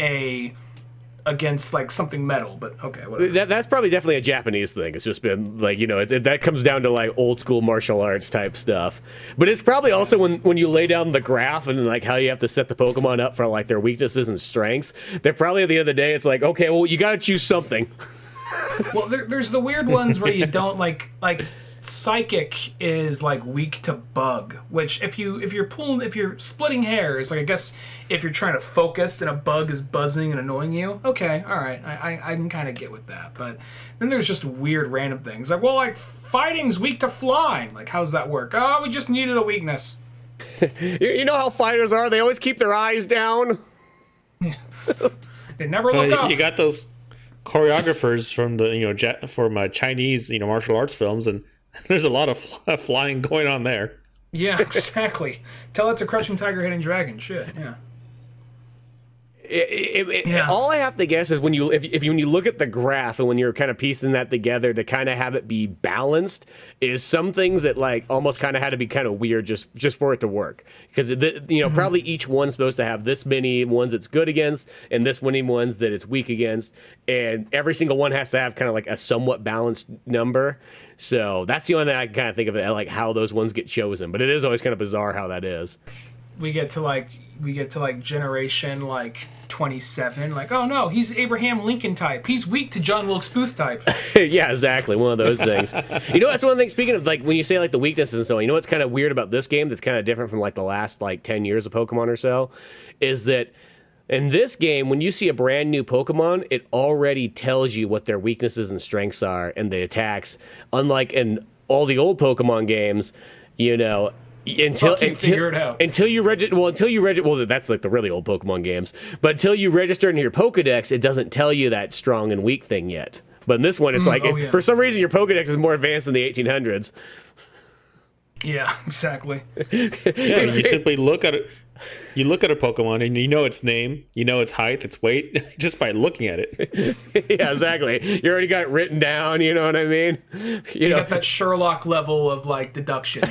something metal, but okay, whatever. That's probably definitely a Japanese thing. It's just been like that comes down to like old school martial arts type stuff. But it's probably also when you lay down the graph and like how you have to set the Pokemon up for like their weaknesses and strengths. They're probably at the end of the day, it's like okay, well you got to choose something. Well, there's the weird ones where you don't like psychic is like weak to bug, which if you're splitting hairs, like I guess if you're trying to focus and a bug is buzzing and annoying you, okay, all right, I can kind of get with that. But then there's just weird random things like, well, like fighting's weak to flying. Like how's that work? Oh, we just needed a weakness. You know how fighters are? They always keep their eyes down. They never look up. You got those choreographers from the from Chinese martial arts films, and there's a lot of flying going on there. Yeah, exactly. Tell it to Crouching Tiger, Hidden Dragon. Shit, yeah. Yeah. All I have to guess is when you look at the graph and when you're kind of piecing that together to kind of have it be balanced, is some things that like almost kind of had to be kind of weird just for it to work, because probably each one's supposed to have this many ones it's good against and this many ones that it's weak against, and every single one has to have kind of like a somewhat balanced number. So that's the only thing I can kind of think of, like how those ones get chosen. But it is always kind of bizarre how that is. We get to generation like 27, like, oh no, he's Abraham Lincoln type. He's weak to John Wilkes Booth type. Yeah, exactly. One of those things. That's one thing. Speaking of like when you say like the weaknesses and so on, what's kind of weird about this game that's kind of different from like the last like 10 years of Pokemon or so, is that in this game, when you see a brand new Pokemon, it already tells you what their weaknesses and strengths are and the attacks. Unlike in all the old Pokemon games, until you register. Well, that's like the really old Pokemon games. But until you register into your Pokedex, it doesn't tell you that strong and weak thing yet. But in this one, it's for some reason your Pokedex is more advanced than the 1800s. Yeah, exactly. Yeah, you simply look at it. You look at a Pokemon and you know its name, you know its height, its weight, just by looking at it. Yeah, exactly. You already got it written down. You know what I mean? You got that Sherlock level of like deduction.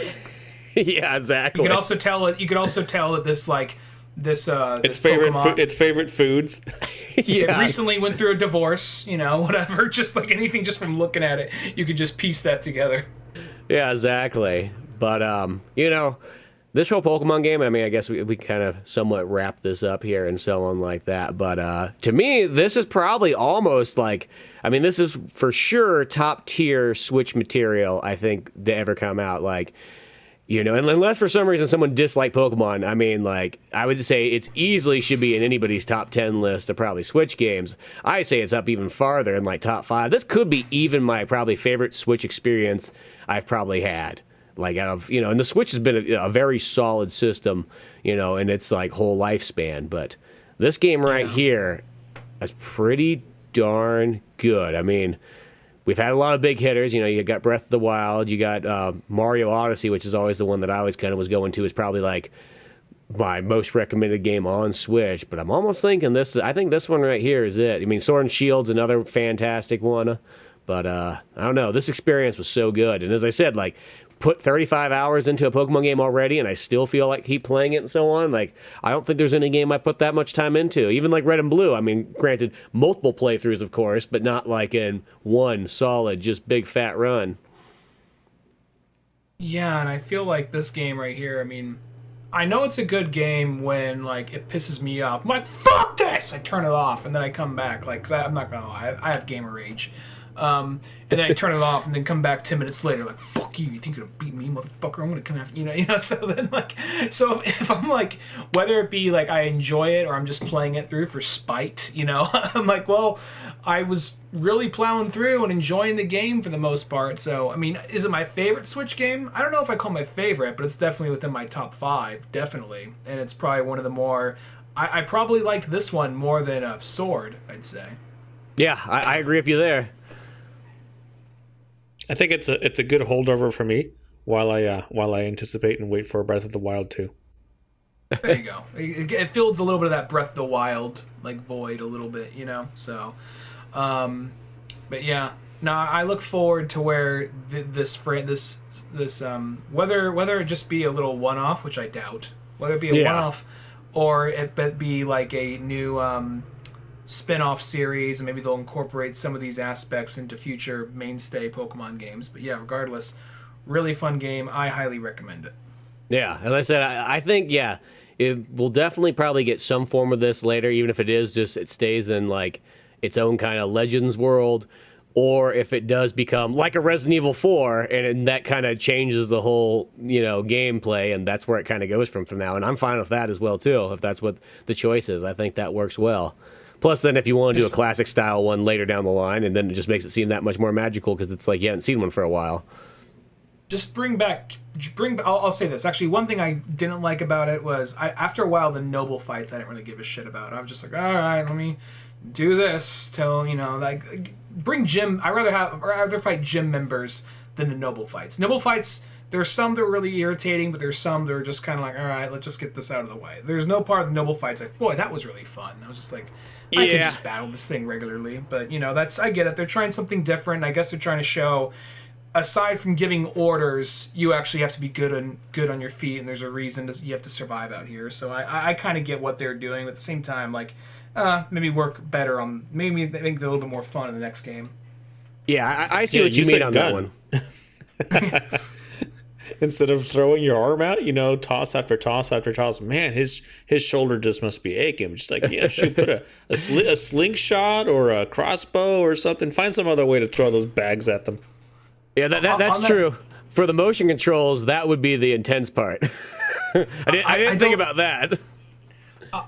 Yeah, exactly. You could also tell that this its favorite foods. Yeah. It recently went through a divorce. Whatever. Just like anything, just from looking at it, you could just piece that together. Yeah, exactly. But this whole Pokemon game, I mean, I guess we kind of somewhat wrap this up here and so on like that. But to me, this is probably almost like, I mean, this is for sure top tier Switch material, I think, to ever come out. Like, and unless for some reason someone disliked Pokemon, I mean, like, I would say it's easily should be in anybody's top 10 list of probably Switch games. I say it's up even farther in like top 5. This could be even my probably favorite Switch experience I've probably had. Like, out of, and the Switch has been a very solid system, in its like whole lifespan. But this game right here is pretty darn good. I mean, we've had a lot of big hitters. You got Breath of the Wild, you got Mario Odyssey, which is always the one that I always kind of was going to, is probably like my most recommended game on Switch. But I'm almost thinking I think this one right here is it. I mean, Sword and Shield's another fantastic one. But I don't know. This experience was so good. And as I said, like, put 35 hours into a Pokemon game already, and I still feel like keep playing it and so on. Like, I don't think there's any game I put that much time into. Even like Red and Blue. I mean, granted, multiple playthroughs, of course, but not like in one solid, just big fat run. Yeah, and I feel like this game right here, I mean, I know it's a good game when, like, it pisses me off. I'm like, fuck this! I turn it off, and then I come back. Like, 'cause I'm not gonna lie, I have gamer rage. And then I turn it off and then come back 10 minutes later, like, fuck you think you're gonna beat me, motherfucker, I'm gonna come after you, so then, like, so if I'm like, whether it be like I enjoy it or I'm just playing it through for spite, I'm like, well, I was really plowing through and enjoying the game for the most part. So I mean, is it my favorite Switch game? I don't know if I call it my favorite, but it's definitely within my top 5, definitely, and it's probably one of the more, I probably liked this one more than Sword, I'd say. Yeah, I agree with you there. I think it's a good holdover for me while I anticipate and wait for Breath of the Wild 2. There you go. It fills a little bit of that Breath of the Wild like void a little bit, So, but yeah, no, I look forward to where this whether it just be a little one-off, which I doubt, whether it be a one-off or it be like a new spin-off series, and maybe they'll incorporate some of these aspects into future mainstay Pokemon games. But yeah, regardless, really fun game. I highly recommend it. Yeah, as I said, I think, it will definitely probably get some form of this later, even if it is just it stays in like its own kind of Legends world, or if it does become like a Resident Evil 4, and that kind of changes the whole, gameplay, and that's where it kind of goes from now. And I'm fine with that as well, too, if that's what the choice is. I think that works well. Plus, then, if you want to do a classic style one later down the line, and then it just makes it seem that much more magical because it's like you haven't seen one for a while. Just I'll say this. Actually, one thing I didn't like about it was, after a while, the noble fights I didn't really give a shit about. I was just like, all right, let me do this till, like, bring gym. I'd rather fight gym members than the noble fights. Noble fights, there's some that are really irritating, but there's some that are just kind of like, all right, let's just get this out of the way. There's no part of the noble fights like, boy, that was really fun. I was just like, I can just battle this thing regularly. But, I get it. They're trying something different. I guess they're trying to show, aside from giving orders, you actually have to be good on your feet, and there's a reason you have to survive out here. So I kind of get what they're doing, but at the same time, like, maybe work better on, maybe make it a little bit more fun in the next game. Yeah, I see what you mean on that one. Instead of throwing your arm out, toss after toss after toss. Man, his shoulder just must be aching. Just like, should put a slingshot or a crossbow or something. Find some other way to throw those bags at them. Yeah, that's true. For the motion controls, that would be the intense part. I didn't think about that.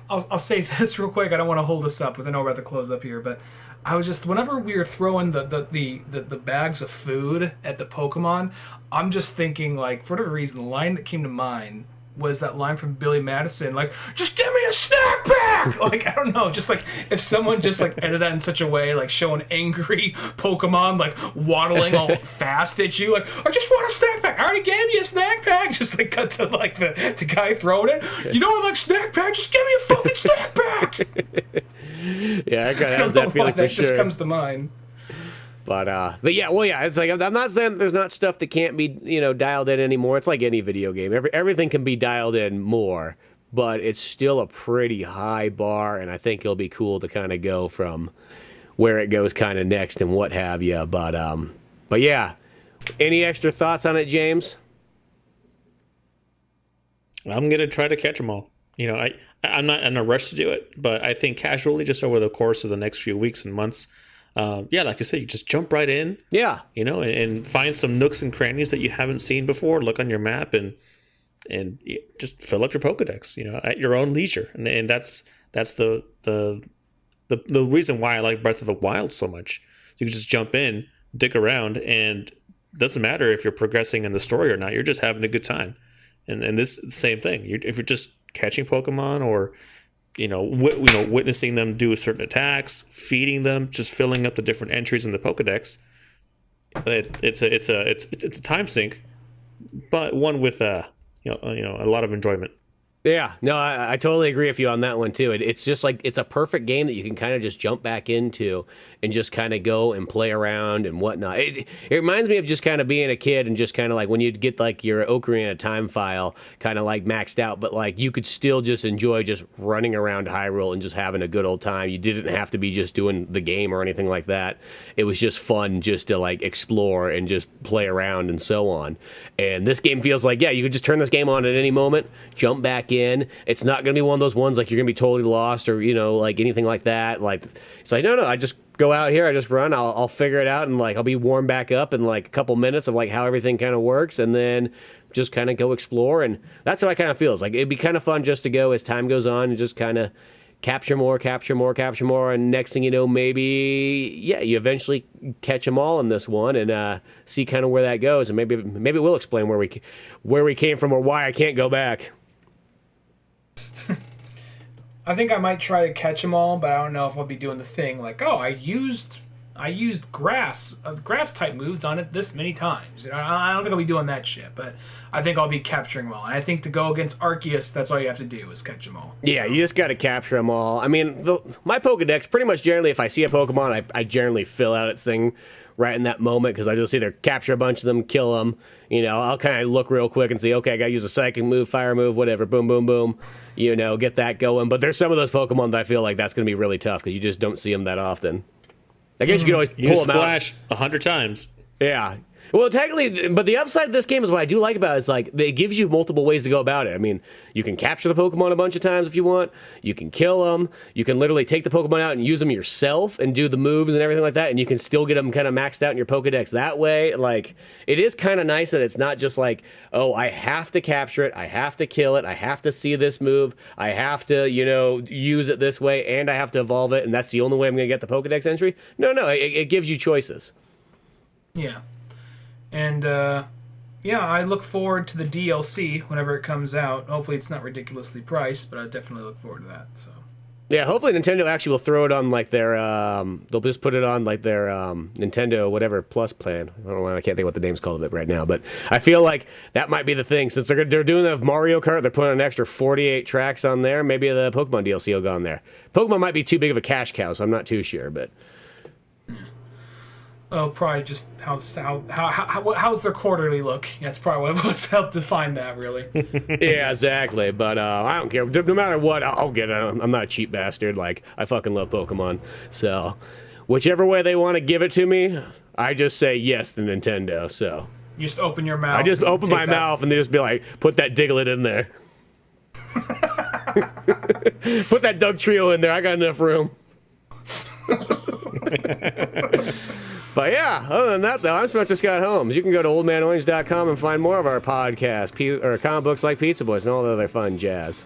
I'll say this real quick. I don't want to hold us up because I know we're about to close up here, but I was just, whenever we were throwing the bags of food at the Pokemon, I'm just thinking, like, for whatever reason, the line that came to mind was that line from Billy Madison, like, just give me a snack pack! Like, I don't know, just like, if someone just like edited that in such a way, like showing angry Pokemon, like, waddling all fast at you, like, I just want a snack pack! I already gave you a snack pack! Just like cut to like the guy throwing it. You know what, like, snack pack? Just give me a fucking snack pack! Yeah, I kind of have that feeling for that sure. just comes to mind. But yeah, it's like, I'm not saying that there's not stuff that can't be, dialed in anymore. It's like any video game. Everything can be dialed in more, but it's still a pretty high bar, and I think it'll be cool to kind of go from where it goes kind of next and what have you. But yeah, any extra thoughts on it, James? I'm gonna try to catch them all. You know, I'm not in a rush to do it, but I think casually, just over the course of the next few weeks and months, yeah, like I said, you just jump right in. Yeah. You know, and find some nooks and crannies that you haven't seen before. Look on your map and just fill up your Pokedex. You know, at your own leisure, and that's the reason why I like Breath of the Wild so much. You can just jump in, dig around, and it doesn't matter if you're progressing in the story or not. You're just having a good time. And this same thing. If you're just catching Pokemon or witnessing them do certain attacks, feeding them, just filling up the different entries in the Pokedex, it's a time sink, but one with a lot of enjoyment. Yeah, no, I totally agree with you on that one too. It's just like it's a perfect game that you can kind of just jump back into and just kind of go and play around and whatnot. It reminds me of just kind of being a kid and just kind of like when you'd get like your Ocarina of Time file kind of like maxed out, but like you could still just enjoy just running around Hyrule and just having a good old time. You didn't have to be just doing the game or anything like that. It was just fun just to like explore and just play around and so on. And this game feels like, yeah, you could just turn this game on at any moment, jump back in. It's not going to be one of those ones like you're going to be totally lost or, like anything like that. Like, it's like, no, I just go out here, I just run, I'll figure it out, and like I'll be warmed back up in like a couple minutes of like how everything kind of works, and then just kind of go explore. And that's how I kind of feels. Like it'd be kind of fun just to go as time goes on and just kind of capture more, and next thing you know, maybe, yeah, you eventually catch them all in this one and see kind of where that goes, and maybe we'll explain where we came from or why I can't go back. I think I might try to catch them all, but I don't know if I'll be doing the thing like, oh, I used grass type moves on it this many times. I don't think I'll be doing that shit, but I think I'll be capturing them all. And I think to go against Arceus, that's all you have to do is catch them all. Yeah, so you just got to capture them all. I mean, my Pokedex pretty much generally, if I see a Pokemon, I generally fill out its thing right in that moment because I just either capture a bunch of them, kill them. I'll kind of look real quick and see, okay, I got to use a psychic move, fire move, whatever, boom, boom, boom. Get that going. But there's some of those Pokemon that I feel like that's going to be really tough because you just don't see them that often. I guess you can always pull them out. You splash 100 times. Yeah. Well, technically, but the upside of this game is what I do like about it is like it gives you multiple ways to go about it. I mean, you can capture the Pokemon a bunch of times if you want. You can kill them. You can literally take the Pokemon out and use them yourself and do the moves and everything like that, and you can still get them kind of maxed out in your Pokedex that way. Like, it is kind of nice that it's not just like, oh, I have to capture it, I have to kill it, I have to see this move, I have to, use it this way, and I have to evolve it, and that's the only way I'm going to get the Pokedex entry. No, it gives you choices. Yeah. And, I look forward to the DLC whenever it comes out. Hopefully it's not ridiculously priced, but I definitely look forward to that. So. Yeah, hopefully Nintendo actually will throw it on, like, their, they'll just put it on, like, their Nintendo whatever Plus plan. I don't know, I can't think what the name's called of it right now, but I feel like that might be the thing. Since they're doing that with Mario Kart, they're putting an extra 48 tracks on there. Maybe the Pokemon DLC will go on there. Pokemon might be too big of a cash cow, so I'm not too sure, but... Oh, probably just how's their quarterly look? That's probably what's helped define that, really. Yeah, exactly. But I don't care. No matter what, I'll get it. I'm not a cheap bastard. Like, I fucking love Pokemon. So, whichever way they want to give it to me, I just say yes to Nintendo. So, you just open your mouth. I just open my mouth and they just be like, put that Diglett in there. Put that Dugtrio in there. I got enough room. But yeah, other than that, though, I'm Spencer Scott Holmes. You can go to oldmanorange.com and find more of our podcast, or comic books like Pizza Boys and all the other fun jazz.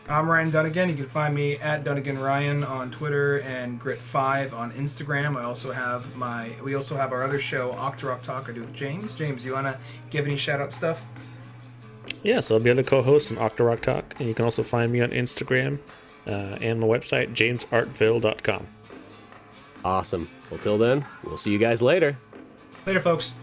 I'm Ryan Dunnigan. You can find me at Dunnigan Ryan on Twitter and Grit5 on Instagram. We also have our other show, Octorok Talk. I do with James. James, you want to give any shout-out stuff? Yeah, so I'll be the co-host on Octorok Talk, and you can also find me on Instagram and the website, jamesartville.com. Awesome. Well, till then, we'll see you guys later. Later, folks.